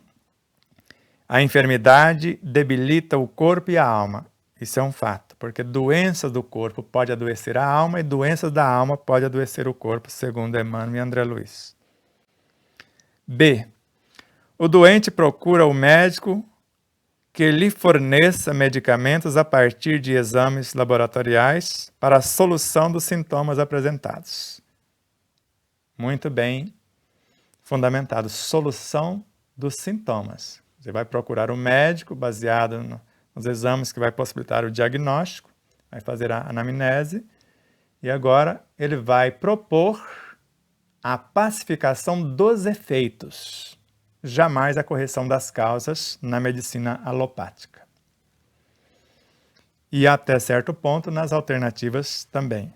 A: A enfermidade debilita o corpo e a alma. Isso é um fato, porque doenças do corpo pode adoecer a alma e doenças da alma pode adoecer o corpo, segundo Emmanuel e André Luiz. B. O doente procura o médico que lhe forneça medicamentos a partir de exames laboratoriais para a solução dos sintomas apresentados. Muito bem fundamentado. Solução dos sintomas. Você vai procurar um médico baseado nos exames que vai possibilitar o diagnóstico, vai fazer a anamnese e agora ele vai propor a pacificação dos efeitos, jamais a correção das causas na medicina alopática. E até certo ponto nas alternativas também.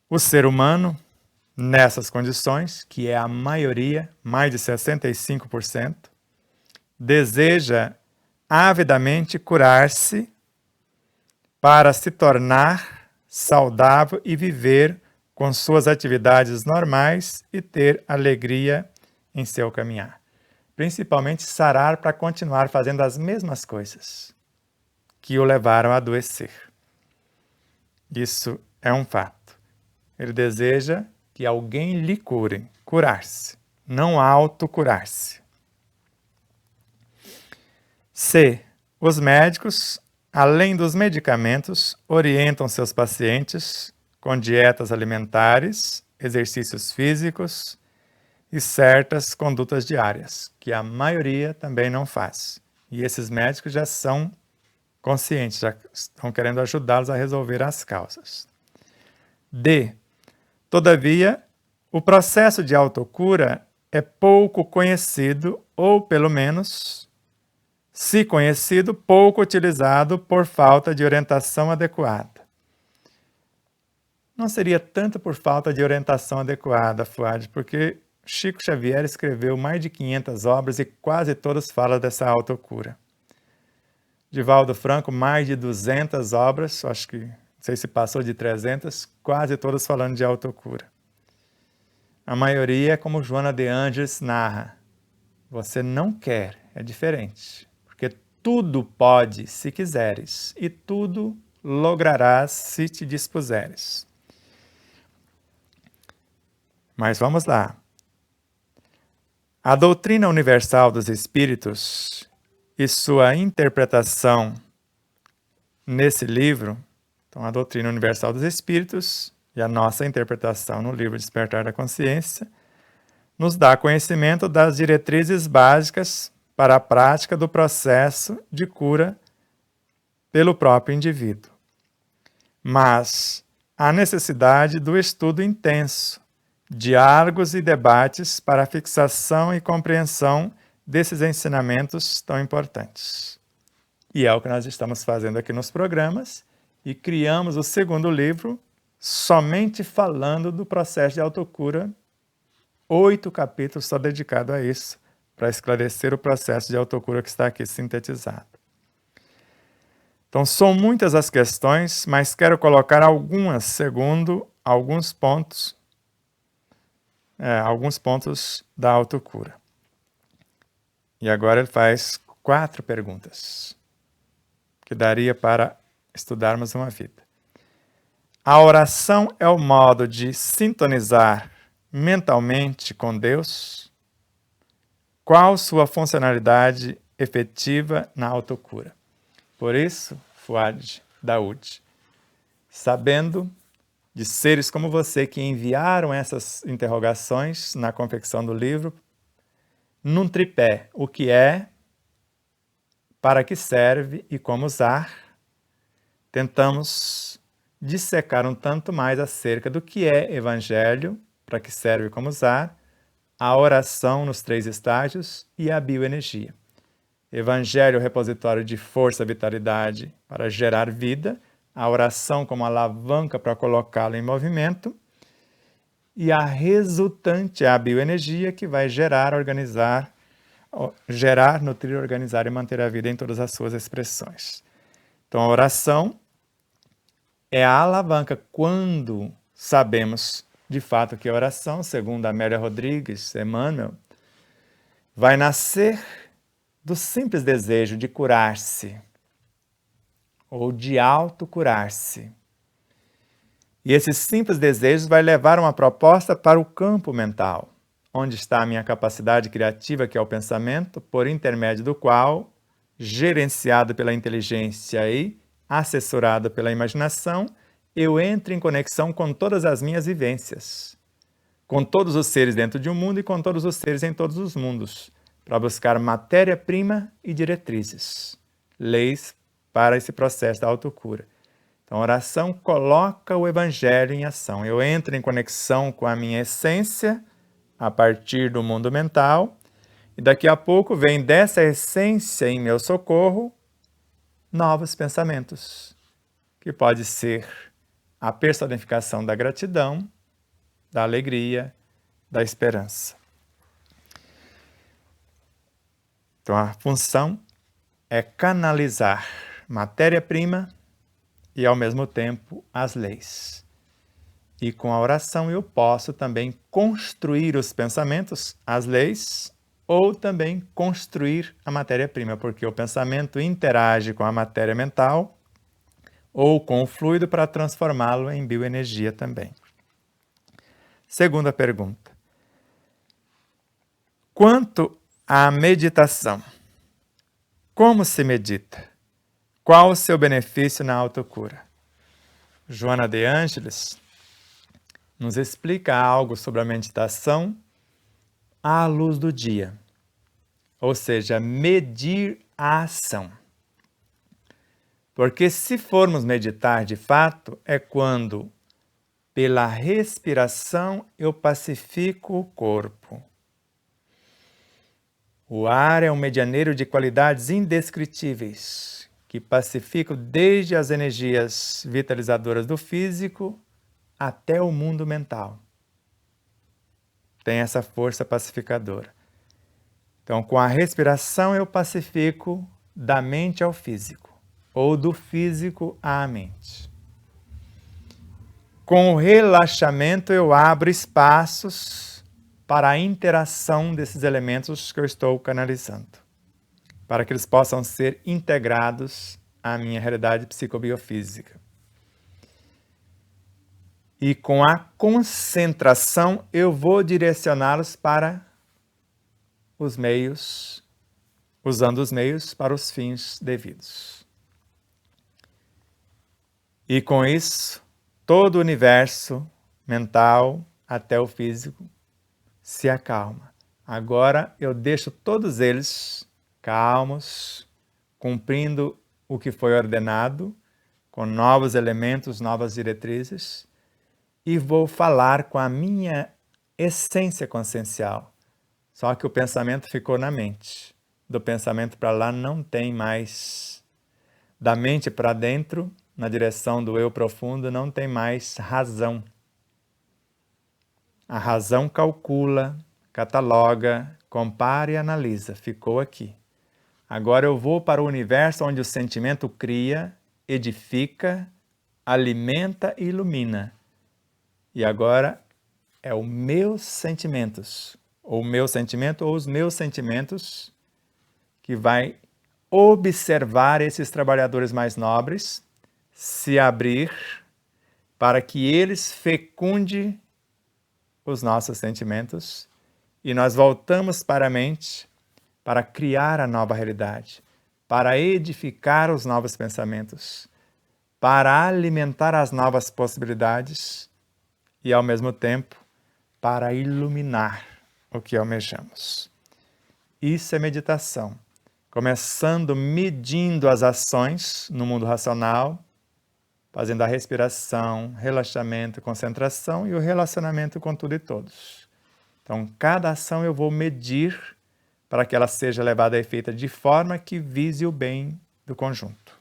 A: O ser humano, nessas condições, que é a maioria, mais de 65%, deseja avidamente curar-se para se tornar saudável e viver com suas atividades normais e ter alegria em seu caminhar. Principalmente sarar para continuar fazendo as mesmas coisas que o levaram a adoecer. Isso é um fato. Ele deseja que alguém lhe cure, curar-se, não autocurar-se. C. Os médicos, além dos medicamentos, orientam seus pacientes com dietas alimentares, exercícios físicos e certas condutas diárias, que a maioria também não faz. E esses médicos já são conscientes, já estão querendo ajudá-los a resolver as causas. D. Todavia, o processo de autocura é pouco conhecido, ou pelo menos, se conhecido, pouco utilizado por falta de orientação adequada. Não seria tanto por falta de orientação adequada, Fuad, porque Chico Xavier escreveu mais de 500 obras e quase todas falam dessa autocura. Divaldo Franco, mais de 200 obras, acho que, não sei se passou de 300, quase todas falando de autocura. A maioria é como Joana de Ângeles narra. Você não quer, é diferente. Porque tudo pode se quiseres, e tudo lograrás se te dispuseres. Mas vamos lá. A doutrina universal dos espíritos e sua interpretação nesse livro, então a doutrina universal dos espíritos e a nossa interpretação no livro Despertar da Consciência, nos dá conhecimento das diretrizes básicas para a prática do processo de cura pelo próprio indivíduo. Mas há necessidade do estudo intenso, diálogos e debates para a fixação e compreensão desses ensinamentos tão importantes. E é o que nós estamos fazendo aqui nos programas e criamos o segundo livro somente falando do processo de autocura, 8 capítulos só dedicados a isso, para esclarecer o processo de autocura que está aqui sintetizado. Então, são muitas as questões, mas quero colocar algumas segundo alguns pontos da autocura. E agora ele faz 4 perguntas, que daria para estudarmos uma vida. A oração é o modo de sintonizar mentalmente com Deus? Qual sua funcionalidade efetiva na autocura? Por isso, Fuad Daoud, sabendo de seres como você que enviaram essas interrogações na confecção do livro, num tripé, o que é, para que serve e como usar, tentamos dissecar um tanto mais acerca do que é evangelho, para que serve e como usar, a oração nos 3 estágios e a bioenergia. Evangelho, repositório de força e vitalidade para gerar vida, a oração como alavanca para colocá-lo em movimento, e a resultante é a bioenergia que vai gerar, nutrir, organizar e manter a vida em todas as suas expressões. Então a oração é a alavanca quando sabemos de fato que a oração, segundo Amélia Rodrigues, Emmanuel, vai nascer do simples desejo de curar-se ou de autocurar-se. E esse simples desejo vai levar uma proposta para o campo mental, onde está a minha capacidade criativa, que é o pensamento, por intermédio do qual, gerenciado pela inteligência e assessorado pela imaginação, eu entro em conexão com todas as minhas vivências, com todos os seres dentro de um mundo e com todos os seres em todos os mundos, para buscar matéria-prima e diretrizes, leis para esse processo da autocura. Então, a oração coloca o evangelho em ação. Eu entro em conexão com a minha essência a partir do mundo mental e daqui a pouco vem dessa essência em meu socorro novos pensamentos, que pode ser a personificação da gratidão, da alegria, da esperança. Então, a função é canalizar matéria-prima e, ao mesmo tempo, as leis. E com a oração eu posso também construir os pensamentos, as leis, ou também construir a matéria-prima, porque o pensamento interage com a matéria mental ou com o fluido para transformá-lo em bioenergia também. Segunda pergunta. Quanto à meditação, como se medita? Qual o seu benefício na autocura? Joana de Ângeles nos explica algo sobre a meditação à luz do dia, ou seja, medir a ação. Porque se formos meditar de fato, é quando, pela respiração, eu pacifico o corpo. O ar é um medianeiro de qualidades indescritíveis, que pacifica desde as energias vitalizadoras do físico até o mundo mental. Tem essa força pacificadora. Então, com a respiração eu pacifico da mente ao físico, ou do físico à mente. Com o relaxamento eu abro espaços para a interação desses elementos que eu estou canalizando, para que eles possam ser integrados à minha realidade psicobiofísica. E com a concentração eu vou direcioná-los para os meios, usando os meios para os fins devidos. E com isso, todo o universo mental, até o físico, se acalma. Agora eu deixo todos eles calmos, cumprindo o que foi ordenado, com novos elementos, novas diretrizes, e vou falar com a minha essência consciencial. Só que o pensamento ficou na mente. Do pensamento para lá não tem mais. Da mente para dentro, na direção do eu profundo, não tem mais razão. A razão calcula, cataloga, compara e analisa. Ficou aqui. Agora eu vou para o universo onde o sentimento cria, edifica, alimenta e ilumina. E agora é os meus sentimentos, ou o meu sentimento, ou os meus sentimentos, que vai observar esses trabalhadores mais nobres, se abrir para que eles fecundem os nossos sentimentos e nós voltamos para a mente para criar a nova realidade, para edificar os novos pensamentos, para alimentar as novas possibilidades e, ao mesmo tempo, para iluminar o que almejamos. Isso é meditação. Começando medindo as ações no mundo racional, fazendo a respiração, relaxamento, concentração e o relacionamento com tudo e todos. Então, cada ação eu vou medir para que ela seja levada a efeito de forma que vise o bem do conjunto.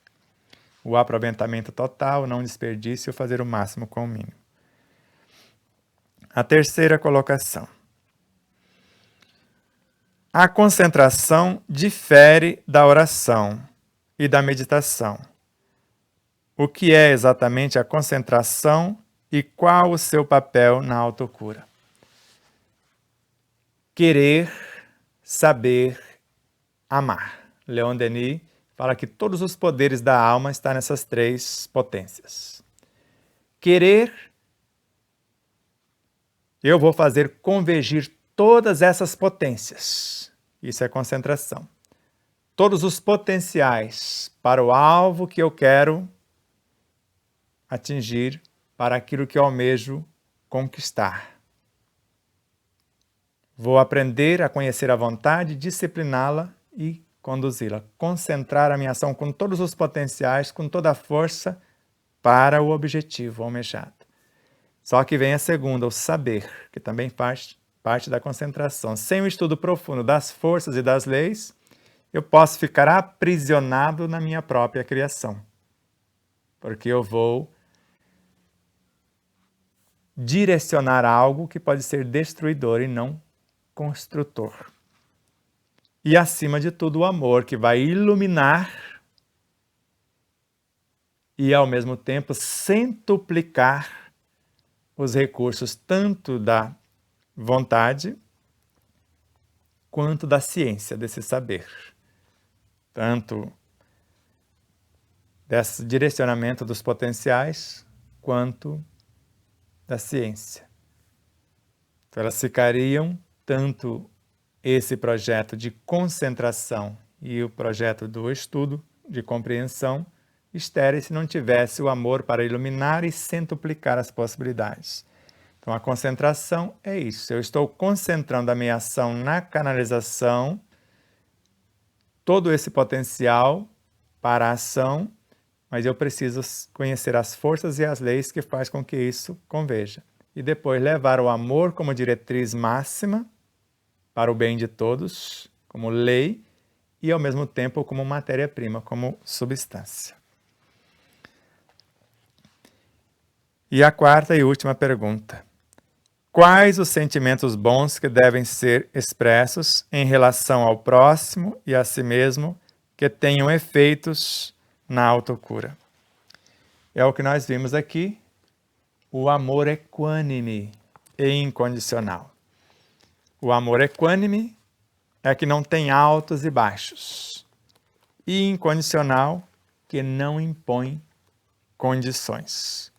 A: O aproveitamento total, não desperdício, fazer o máximo com o mínimo. A terceira colocação. A concentração difere da oração e da meditação. O que é exatamente a concentração e qual o seu papel na autocura? Querer, saber, amar. Leon Denis fala que todos os poderes da alma estão nessas três potências. Querer, eu vou fazer convergir todas essas potências. Isso é concentração. Todos os potenciais para o alvo que eu quero atingir, para aquilo que eu almejo conquistar. Vou aprender a conhecer a vontade, discipliná-la e conduzi-la. Concentrar a minha ação com todos os potenciais, com toda a força, para o objetivo almejado. Só que vem a segunda, o saber, que também faz parte da concentração. Sem o estudo profundo das forças e das leis, eu posso ficar aprisionado na minha própria criação. Porque eu vou direcionar algo que pode ser destruidor e não construtor. E, acima de tudo, o amor, que vai iluminar e, ao mesmo tempo, centuplicar os recursos tanto da vontade quanto da ciência, desse saber. Tanto desse direcionamento dos potenciais, quanto da ciência. Então, elas ficariam tanto esse projeto de concentração e o projeto do estudo, de compreensão, estéreis se não tivesse o amor para iluminar e centuplicar as possibilidades. Então, a concentração é isso. Eu estou concentrando a minha ação na canalização, todo esse potencial para a ação, mas eu preciso conhecer as forças e as leis que faz com que isso converja. E depois levar o amor como diretriz máxima para o bem de todos, como lei, e ao mesmo tempo como matéria-prima, como substância. E a quarta e última pergunta. Quais os sentimentos bons que devem ser expressos em relação ao próximo e a si mesmo que tenham efeitos na autocura? É o que nós vimos aqui, o amor equânime e incondicional. O amor equânime é que não tem altos e baixos. E incondicional, que não impõe condições.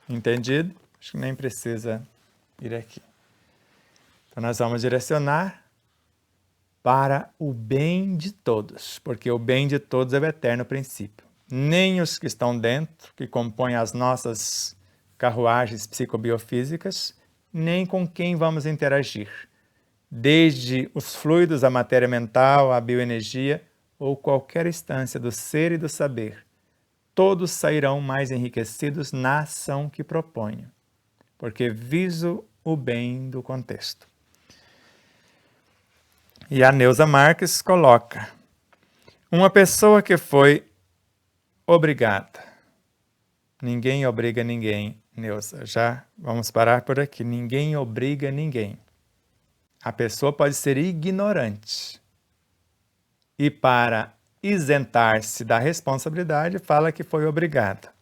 A: Entendido? Acho que nem precisa ir aqui. Então, nós vamos direcionar para o bem de todos, porque o bem de todos é o eterno princípio. Nem os que estão dentro, que compõem as nossas carruagens psicobiofísicas, nem com quem vamos interagir. Desde os fluidos, a matéria mental, a bioenergia, ou qualquer instância do ser e do saber, todos sairão mais enriquecidos na ação que proponho, porque viso o bem do contexto. E a Neuza Marques coloca, uma pessoa que foi obrigada. Ninguém obriga ninguém, Neuza. Já vamos parar por aqui. Ninguém obriga ninguém. A pessoa pode ser ignorante. E para isentar-se da responsabilidade, fala que foi obrigada.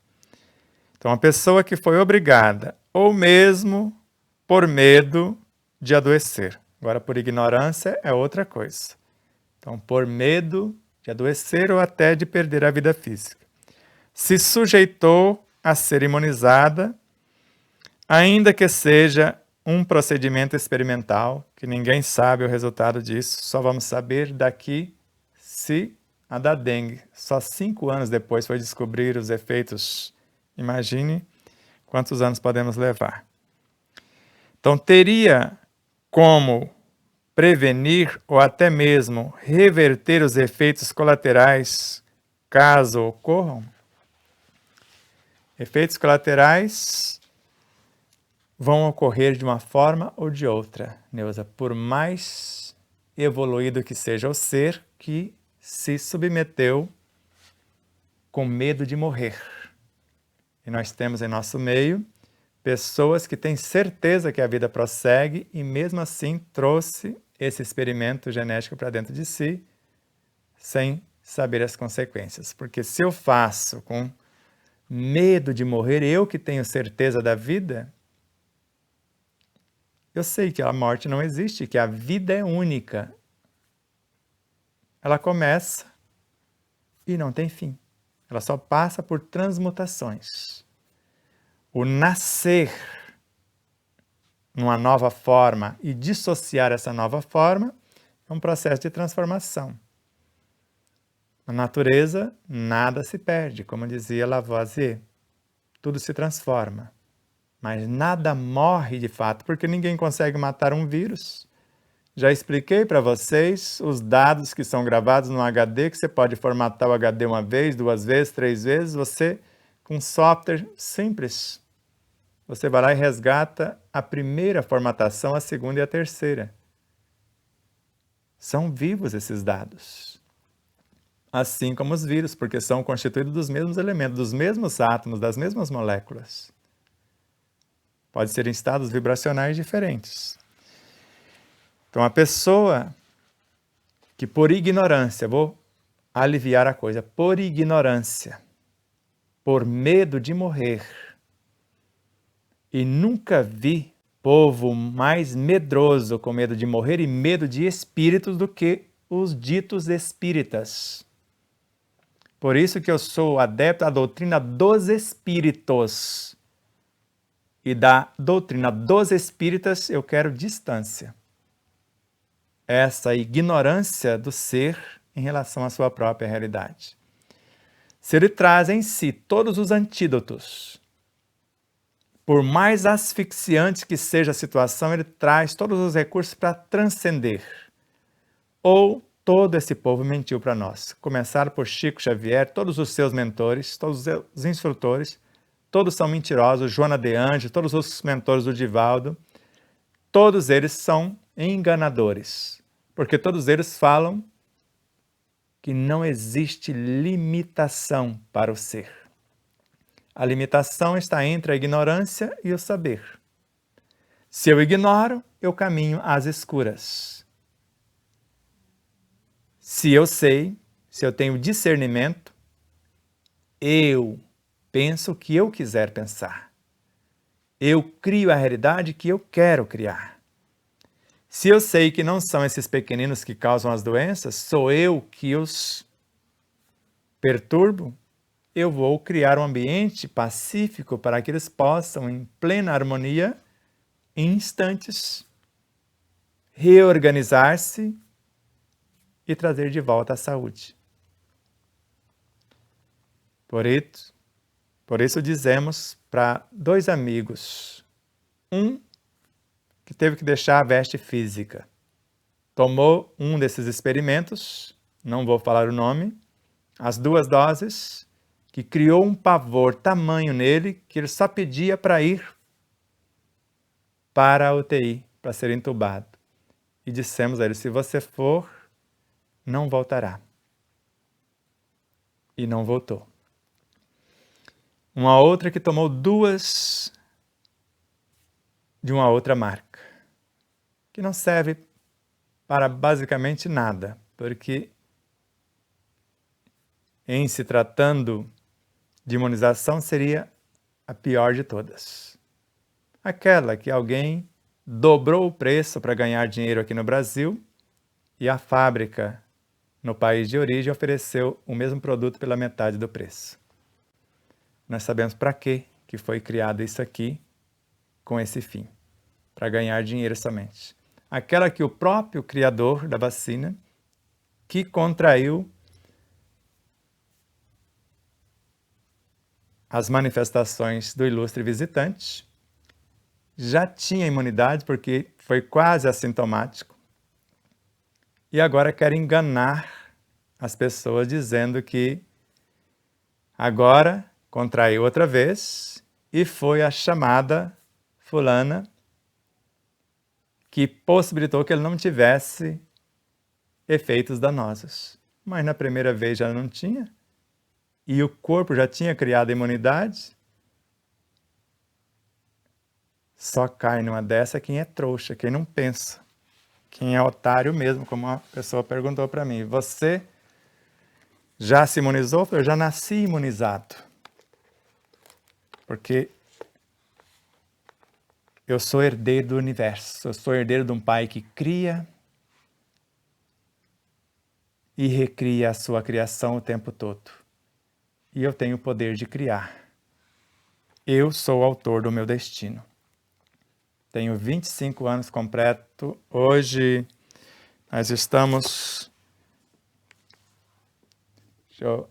A: Então, a pessoa que foi obrigada, ou mesmo por medo de adoecer. Agora, por ignorância, é outra coisa. Então, por medo de adoecer ou até de perder a vida física. Se sujeitou a ser imunizada, ainda que seja um procedimento experimental, que ninguém sabe o resultado disso, só vamos saber daqui se a da dengue. Só 5 anos depois foi descobrir os efeitos. Imagine quantos anos podemos levar. Então, teria como prevenir ou até mesmo reverter os efeitos colaterais caso ocorram? Efeitos colaterais vão ocorrer de uma forma ou de outra, Neuza, por mais evoluído que seja o ser que se submeteu com medo de morrer. E nós temos em nosso meio pessoas que têm certeza que a vida prossegue e mesmo assim trouxe esse experimento genético para dentro de si sem saber as consequências. Porque se eu faço com medo de morrer, eu que tenho certeza da vida, eu sei que a morte não existe, que a vida é única. Ela começa e não tem fim. Ela só passa por transmutações. O nascer numa nova forma e dissociar essa nova forma é um processo de transformação. Na natureza, nada se perde, como dizia Lavoisier. Tudo se transforma. Mas nada morre de fato, porque ninguém consegue matar um vírus. Já expliquei para vocês os dados que são gravados no HD, que você pode formatar o HD 1 vez, 2 vezes, 3 vezes, você, com software simples, você vai lá e resgata a primeira formatação, a segunda e a terceira. São vivos esses dados. Assim como os vírus, porque são constituídos dos mesmos elementos, dos mesmos átomos, das mesmas moléculas. Pode ser em estados vibracionais diferentes. Então, a pessoa que por ignorância, vou aliviar a coisa, por ignorância, por medo de morrer, e nunca vi povo mais medroso com medo de morrer e medo de espíritos do que os ditos espíritas. Por isso que eu sou adepto à doutrina dos espíritos. E da doutrina dos espíritas eu quero distância. Essa ignorância do ser em relação à sua própria realidade. Se ele traz em si todos os antídotos, por mais asfixiante que seja a situação, ele traz todos os recursos para transcender. Ou todo esse povo mentiu para nós. Começar por Chico Xavier, todos os seus mentores, todos os instrutores, todos são mentirosos, Joana de Anjos, todos os mentores do Divaldo, todos eles são enganadores, porque todos eles falam que não existe limitação para o ser. A limitação está entre a ignorância e o saber. Se eu ignoro, eu caminho às escuras. Se eu sei, se eu tenho discernimento, eu penso o que eu quiser pensar. Eu crio a realidade que eu quero criar. Se eu sei que não são esses pequeninos que causam as doenças, sou eu que os perturbo, eu vou criar um ambiente pacífico para que eles possam, em plena harmonia, em instantes, reorganizar-se e trazer de volta a saúde. Por isso dizemos para 2 amigos, um que teve que deixar a veste física, tomou um desses experimentos, não vou falar o nome, as 2 doses, que criou um pavor tamanho nele que ele só pedia para ir para a UTI, para ser entubado. E dissemos a ele, se você for, não voltará. E não voltou. Uma outra que tomou 2 de uma outra marca, que não serve para basicamente nada, porque em se tratando de imunização seria a pior de todas. Aquela que alguém dobrou o preço para ganhar dinheiro aqui no Brasil e a fábrica no país de origem, ofereceu o mesmo produto pela metade do preço. Nós sabemos para que foi criado isso aqui com esse fim, para ganhar dinheiro somente. Aquela que o próprio criador da vacina, que contraiu as manifestações do ilustre visitante, já tinha imunidade porque foi quase assintomático e agora quer enganar as pessoas dizendo que agora contraiu outra vez e foi a chamada fulana que possibilitou que ele não tivesse efeitos danosos. Mas na primeira vez já não tinha e o corpo já tinha criado a imunidade. Só cai numa dessa quem é trouxa, quem não pensa, quem é otário mesmo, como uma pessoa perguntou para mim. Você já se imunizou? Eu já nasci imunizado. Porque eu sou herdeiro do universo, eu sou herdeiro de um pai que cria e recria a sua criação o tempo todo. E eu tenho o poder de criar. Eu sou o autor do meu destino. Tenho 25 anos completo. Hoje nós estamos... Deixa eu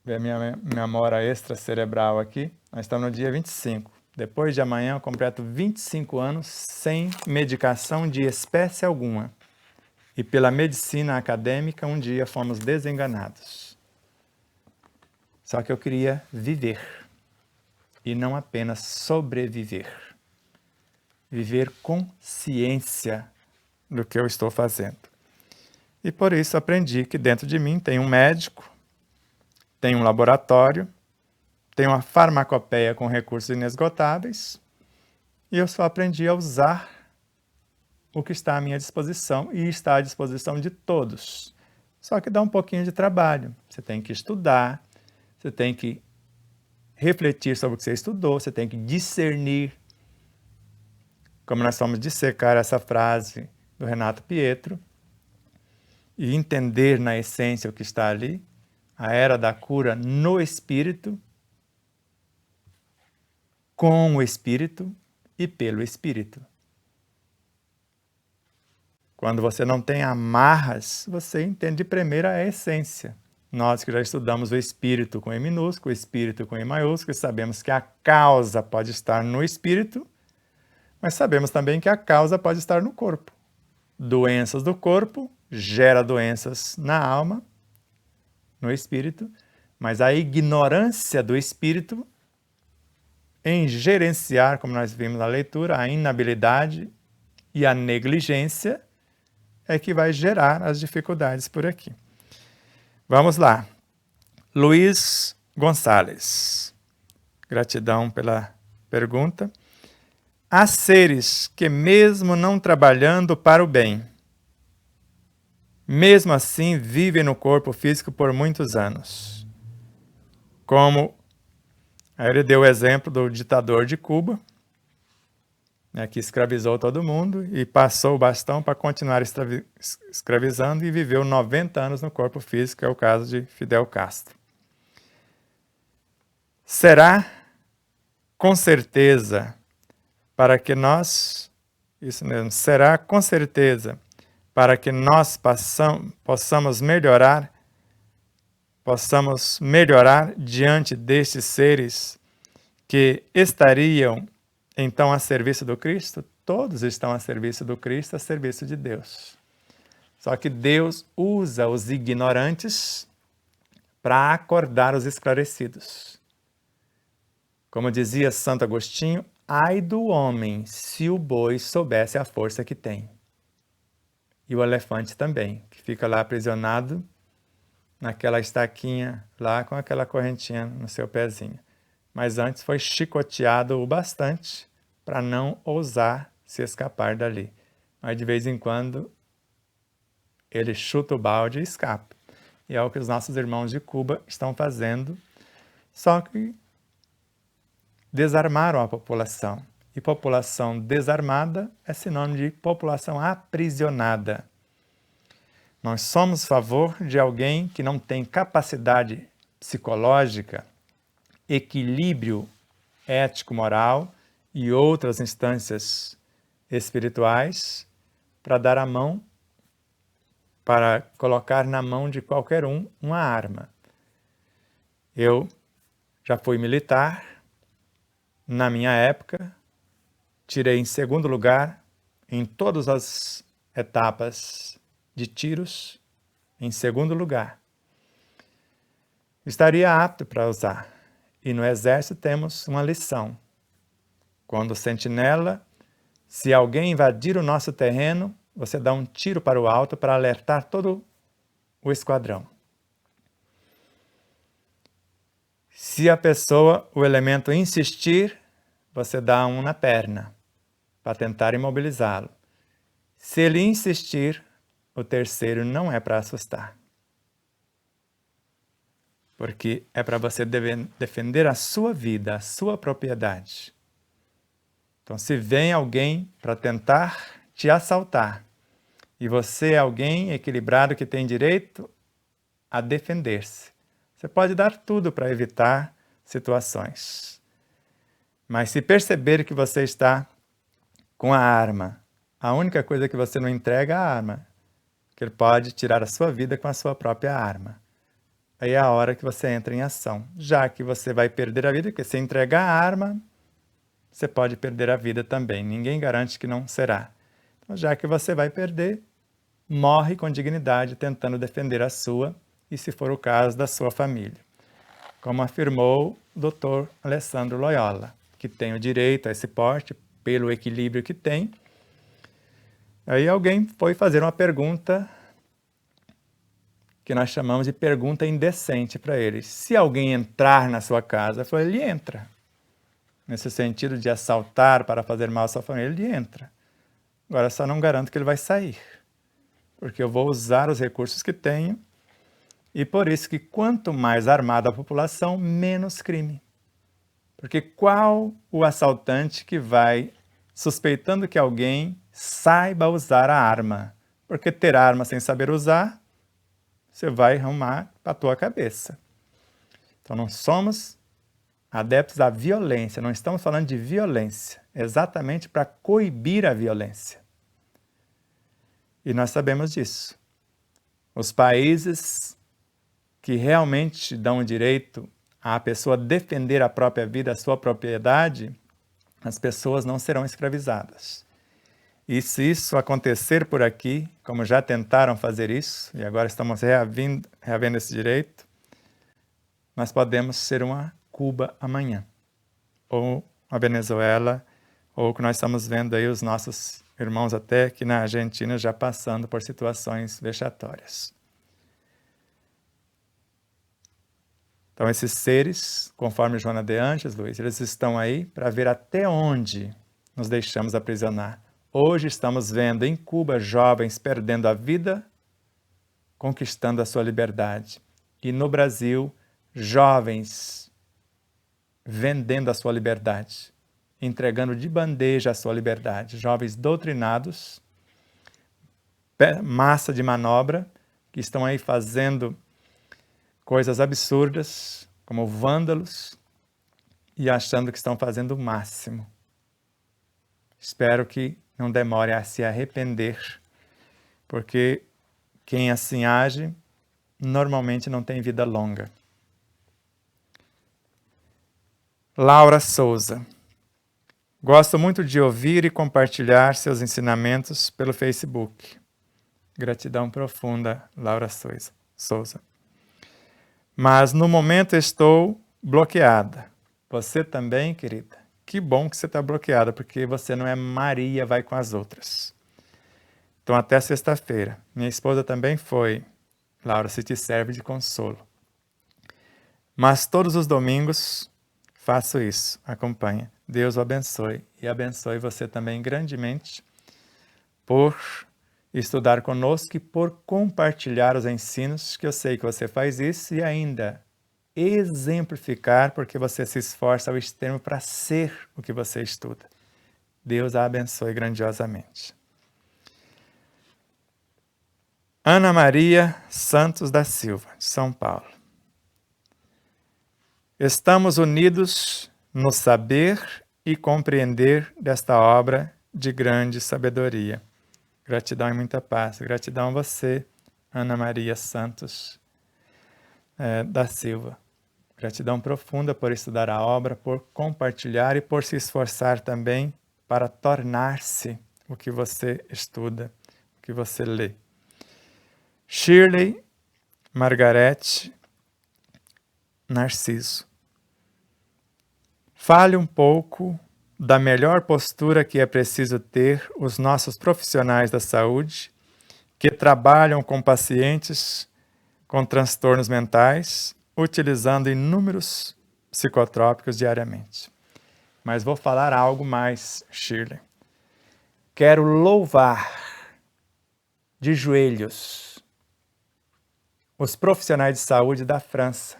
A: ver minha memória extracerebral aqui. Nós estamos no dia 25. Depois de amanhã eu completo 25 anos sem medicação de espécie alguma. E pela medicina acadêmica, um dia fomos desenganados. Só que eu queria viver e não apenas sobreviver. Viver com ciência do que eu estou fazendo. E por isso aprendi que dentro de mim tem um médico, tem um laboratório, tem uma farmacopeia com recursos inesgotáveis, e eu só aprendi a usar o que está à minha disposição e está à disposição de todos. Só que dá um pouquinho de trabalho. Você tem que estudar, você tem que refletir sobre o que você estudou, você tem que discernir. Como nós vamos dissecar essa frase do Renato Pietro e entender na essência o que está ali, a era da cura no espírito, com o espírito e pelo espírito. Quando você não tem amarras, você entende primeiro a essência. Nós que já estudamos o espírito com E minúsculo, o espírito com E maiúsculo, sabemos que a causa pode estar no espírito, mas sabemos também que a causa pode estar no corpo. Doenças do corpo gera doenças na alma, no espírito, mas a ignorância do espírito em gerenciar, como nós vimos na leitura, a inabilidade e a negligência é que vai gerar as dificuldades por aqui. Vamos lá. Luiz Gonçalves. Gratidão pela pergunta. Há seres que, mesmo não trabalhando para o bem, mesmo assim vivem no corpo físico por muitos anos. Como ele deu o exemplo do ditador de Cuba, que escravizou todo mundo e passou o bastão para continuar escravizando e viveu 90 anos no corpo físico, é o caso de Fidel Castro. Será, com certeza, para que nós, isso mesmo, será com certeza, para que nós possamos melhorar diante destes seres que estariam então a serviço do Cristo? Todos estão a serviço do Cristo, a serviço de Deus. Só que Deus usa os ignorantes para acordar os esclarecidos. Como dizia Santo Agostinho, ai do homem se o boi soubesse a força que tem. E o elefante também, que fica lá aprisionado naquela estaquinha lá com aquela correntinha no seu pezinho. Mas antes foi chicoteado o bastante para não ousar se escapar dali. Mas de vez em quando ele chuta o balde e escapa. E é o que os nossos irmãos de Cuba estão fazendo, só que desarmaram a população. E população desarmada é sinônimo de população aprisionada. Nós somos a favor de alguém que não tem capacidade psicológica, equilíbrio ético-moral e outras instâncias espirituais para dar a mão, para colocar na mão de qualquer um uma arma. Eu já fui militar, na minha época, tirei em segundo lugar em todas as etapas de tiros, em segundo lugar. Estaria apto para usar. E no exército temos uma lição. Quando o sentinela, se alguém invadir o nosso terreno, você dá um tiro para o alto para alertar todo o esquadrão. Se a pessoa, o elemento insistir, você dá um na perna para tentar imobilizá-lo. Se ele insistir, o terceiro não é para assustar. Porque é para você defender a sua vida, a sua propriedade. Então, se vem alguém para tentar te assaltar, e você é alguém equilibrado que tem direito a defender-se, você pode dar tudo para evitar situações. Mas se perceber que você está com a arma, a única coisa que você não entrega é a arma, que ele pode tirar a sua vida com a sua própria arma. Aí é a hora que você entra em ação. Já que você vai perder a vida, porque se entregar a arma, você pode perder a vida também. Ninguém garante que não será. Então, já que você vai perder, morre com dignidade tentando defender a sua e, se for o caso, da sua família. Como afirmou o Dr. Alessandro Loyola, que tem o direito a esse porte pelo equilíbrio que tem. Aí alguém foi fazer uma pergunta que nós chamamos de pergunta indecente para ele. Se alguém entrar na sua casa, ele entra. Nesse sentido de assaltar para fazer mal à sua família, ele entra. Agora, só não garanto que ele vai sair, porque eu vou usar os recursos que tenho, e por isso que quanto mais armada a população, menos crime. Porque qual o assaltante que vai suspeitando que alguém saiba usar a arma? Porque ter arma sem saber usar, você vai arrumar para a tua cabeça. Então não somos adeptos da violência, não estamos falando de violência, exatamente para coibir a violência. E nós sabemos disso. Os países que realmente dão o direito à pessoa defender a própria vida, a sua propriedade, as pessoas não serão escravizadas. E se isso acontecer por aqui, como já tentaram fazer isso, e agora estamos reavendo esse direito, nós podemos ser uma Cuba amanhã, ou a Venezuela, ou que nós estamos vendo aí os nossos irmãos até aqui na Argentina já passando por situações vexatórias. Então esses seres, conforme Joana de Angelis, Luiz, eles estão aí para ver até onde nos deixamos aprisionar. Hoje estamos vendo em Cuba jovens perdendo a vida, conquistando a sua liberdade. E no Brasil, jovens vendendo a sua liberdade, entregando de bandeja a sua liberdade. Jovens doutrinados, massa de manobra, que estão aí fazendo coisas absurdas, como vândalos, e achando que estão fazendo o máximo. Espero que não demore a se arrepender, porque quem assim age normalmente não tem vida longa. Laura Souza. Gosto muito de ouvir e compartilhar seus ensinamentos pelo Facebook. Gratidão profunda, Laura Souza. Mas no momento estou bloqueada. Você também, querida? Que bom que você está bloqueada, porque você não é Maria, vai com as outras. Então até sexta-feira. Minha esposa também foi. Laura, se te serve de consolo. Mas todos os domingos faço isso, acompanha. Deus o abençoe e abençoe você também grandemente por estudar conosco e por compartilhar os ensinos, que eu sei que você faz isso, e ainda exemplificar, porque você se esforça ao extremo para ser o que você estuda. Deus a abençoe grandiosamente. Ana Maria Santos da Silva, de São Paulo. Estamos unidos no saber e compreender desta obra de grande sabedoria. Gratidão e muita paz. Gratidão a você, Ana Maria Santos da Silva. Gratidão profunda por estudar a obra, por compartilhar e por se esforçar também para tornar-se o que você estuda, o que você lê. Shirley Margarete Narciso. Fale um pouco da melhor postura que é preciso ter os nossos profissionais da saúde que trabalham com pacientes com transtornos mentais, utilizando inúmeros psicotrópicos diariamente. Mas vou falar algo mais, Shirley. Quero louvar de joelhos os profissionais de saúde da França.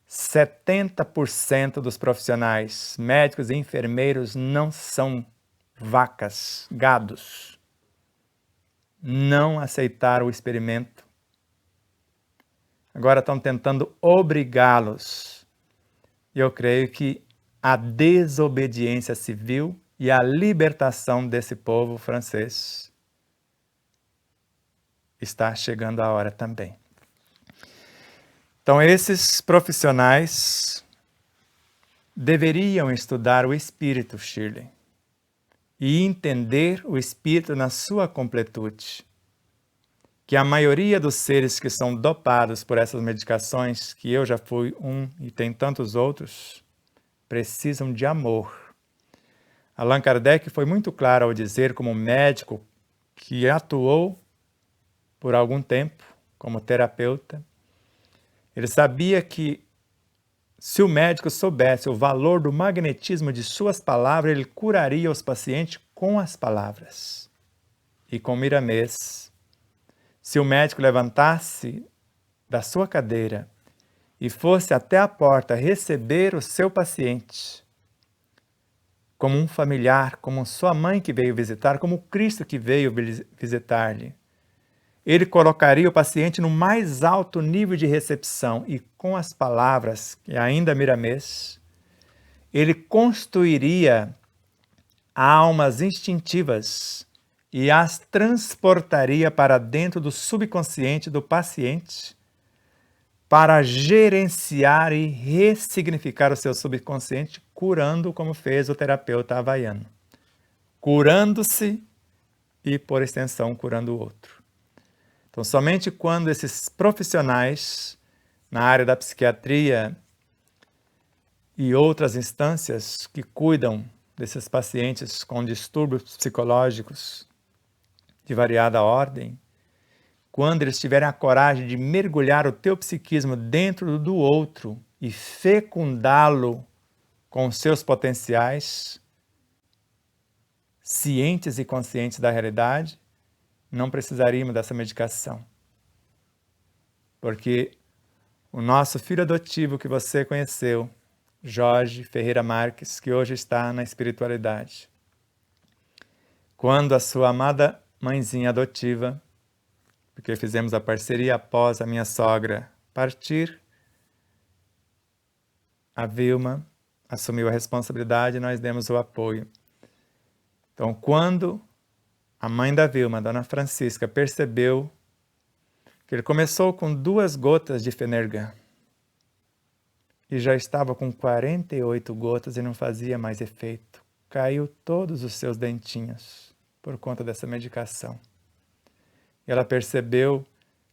A: 70% dos profissionais, médicos e enfermeiros, não são vacas, gados. Não aceitaram o experimento. Agora estão tentando obrigá-los. E eu creio que a desobediência civil e a libertação desse povo francês está chegando a hora também. Então, esses profissionais deveriam estudar o espírito, Shirley, e entender o espírito na sua completude. Que a maioria dos seres que são dopados por essas medicações, que eu já fui um e tem tantos outros, precisam de amor. Allan Kardec foi muito claro ao dizer, como médico que atuou por algum tempo como terapeuta, ele sabia que se o médico soubesse o valor do magnetismo de suas palavras, ele curaria os pacientes com as palavras. E com Miramês, se o médico levantasse da sua cadeira e fosse até a porta receber o seu paciente, como um familiar, como sua mãe que veio visitar, como Cristo que veio visitar-lhe, ele colocaria o paciente no mais alto nível de recepção e com as palavras, que ainda Miramês, ele construiria almas instintivas e as transportaria para dentro do subconsciente do paciente para gerenciar e ressignificar o seu subconsciente, curando como fez o terapeuta havaiano. Curando-se e, por extensão, curando o outro. Então, somente quando esses profissionais na área da psiquiatria e outras instâncias que cuidam desses pacientes com distúrbios psicológicos de variada ordem, quando eles tiverem a coragem de mergulhar o teu psiquismo dentro do outro e fecundá-lo com seus potenciais, cientes e conscientes da realidade, não precisaríamos dessa medicação. Porque o nosso filho adotivo que você conheceu, Jorge Ferreira Marques, que hoje está na espiritualidade, quando a sua amada mãezinha adotiva, porque fizemos a parceria após a minha sogra partir, a Vilma assumiu a responsabilidade e nós demos o apoio. Então, quando a mãe da Vilma, Dona Francisca, percebeu que ele começou com 2 gotas de Fenergan e já estava com 48 gotas e não fazia mais efeito. Caiu todos os seus dentinhos por conta dessa medicação. E ela percebeu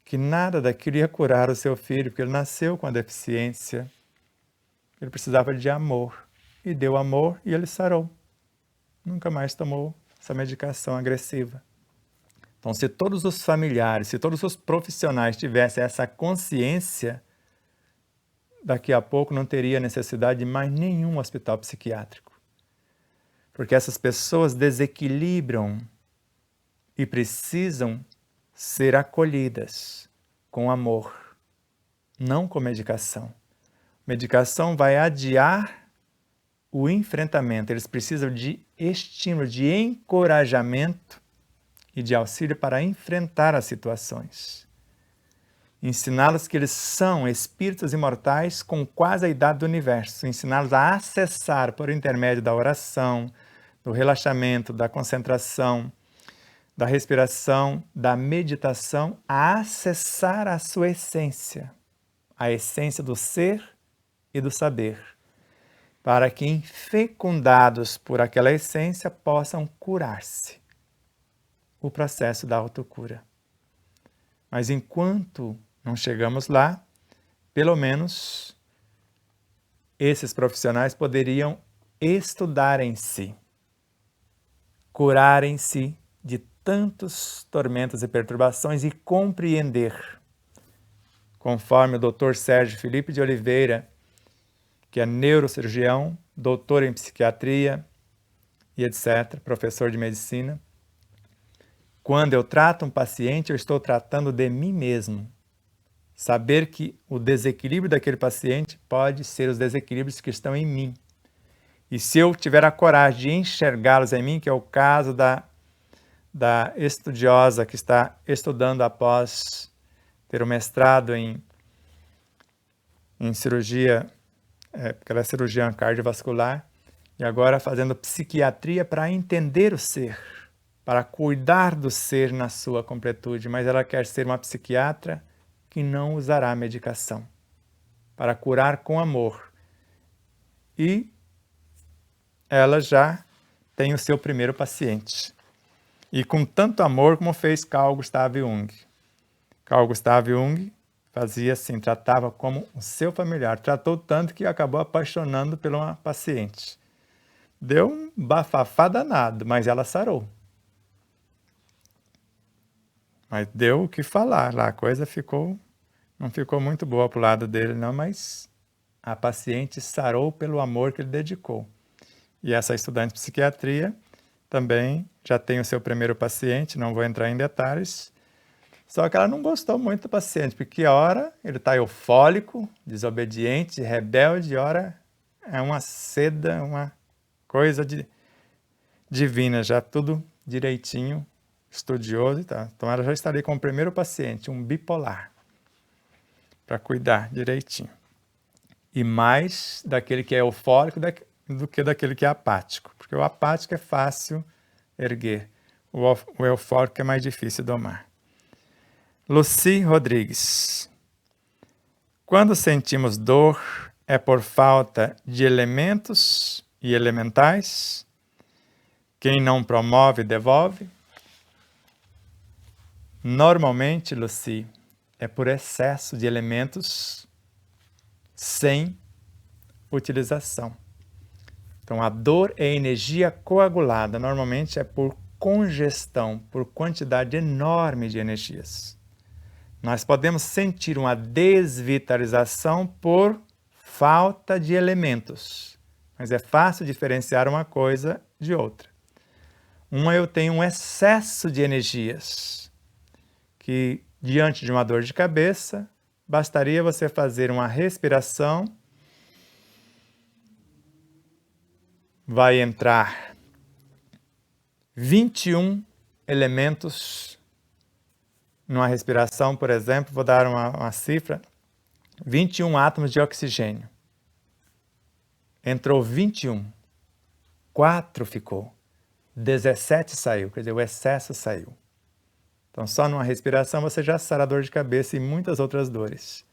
A: que nada daquilo ia curar o seu filho, porque ele nasceu com a deficiência. Ele precisava de amor. E deu amor e ele sarou. Nunca mais tomou essa medicação agressiva. Então, se todos os familiares, se todos os profissionais tivessem essa consciência, daqui a pouco não teria necessidade de mais nenhum hospital psiquiátrico. Porque essas pessoas desequilibram e precisam ser acolhidas com amor, não com medicação. Medicação vai adiar o enfrentamento. Eles precisam de estímulo, de encorajamento e de auxílio para enfrentar as situações. Ensiná-los que eles são espíritos imortais com quase a idade do universo. Ensiná-los a acessar, por intermédio da oração, do relaxamento, da concentração, da respiração, da meditação, a acessar a sua essência, a essência do ser e do saber, para que, fecundados por aquela essência, possam curar-se. O processo da autocura. Mas enquanto não chegamos lá, pelo menos esses profissionais poderiam estudar em si, curar em si de tantos tormentos e perturbações e compreender, conforme o Dr. Sérgio Felipe de Oliveira, que é neurocirurgião, doutor em psiquiatria e etc., professor de medicina. Quando eu trato um paciente, eu estou tratando de mim mesmo. Saber que o desequilíbrio daquele paciente pode ser os desequilíbrios que estão em mim. E se eu tiver a coragem de enxergá-los em mim, que é o caso da estudiosa que está estudando após ter o mestrado em cirurgia, porque ela é cirurgiã cardiovascular, e agora fazendo psiquiatria para entender o ser, para cuidar do ser na sua completude, mas ela quer ser uma psiquiatra que não usará medicação, para curar com amor. E ela já tem o seu primeiro paciente. E com tanto amor como fez Carl Gustav Jung. Carl Gustav Jung fazia assim, tratava como o seu familiar. Tratou tanto que acabou apaixonando por uma paciente. Deu um bafafá danado, mas ela sarou. Mas deu o que falar lá, a coisa não ficou muito boa para o lado dele não, mas a paciente sarou pelo amor que ele dedicou. E essa estudante de psiquiatria também já tem o seu primeiro paciente, não vou entrar em detalhes, só que ela não gostou muito do paciente, porque ora ele está eufórico, desobediente, rebelde, ora é uma seda, uma coisa divina, já tudo direitinho, estudioso e tal. Então ela já estaria com o primeiro paciente, um bipolar, para cuidar direitinho. E mais daquele que é eufórico do que daquele que é apático, porque o apático é fácil erguer, o eufórico é mais difícil domar. Lucy Rodrigues. Quando sentimos dor, é por falta de elementos e elementais? Quem não promove, devolve? Normalmente, Lucy, é por excesso de elementos sem utilização. Então, a dor é energia coagulada. Normalmente é por congestão, por quantidade enorme de energias. Nós podemos sentir uma desvitalização por falta de elementos. Mas é fácil diferenciar uma coisa de outra. Eu tenho um excesso de energias, que diante de uma dor de cabeça, bastaria você fazer uma respiração, vai entrar 21 elementos numa respiração, por exemplo, vou dar uma cifra, 21 átomos de oxigênio. Entrou 21, 4 ficou, 17 saiu, quer dizer, o excesso saiu. Então, só numa respiração você já sara a dor de cabeça e muitas outras dores.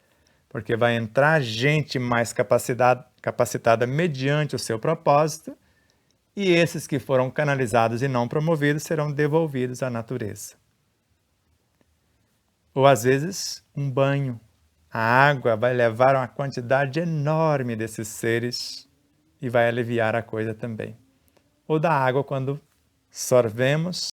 A: Porque vai entrar gente mais capacitada mediante o seu propósito, e esses que foram canalizados e não promovidos serão devolvidos à natureza. Ou, às vezes, um banho. A água vai levar uma quantidade enorme desses seres e vai aliviar a coisa também. Ou da água, quando sorvemos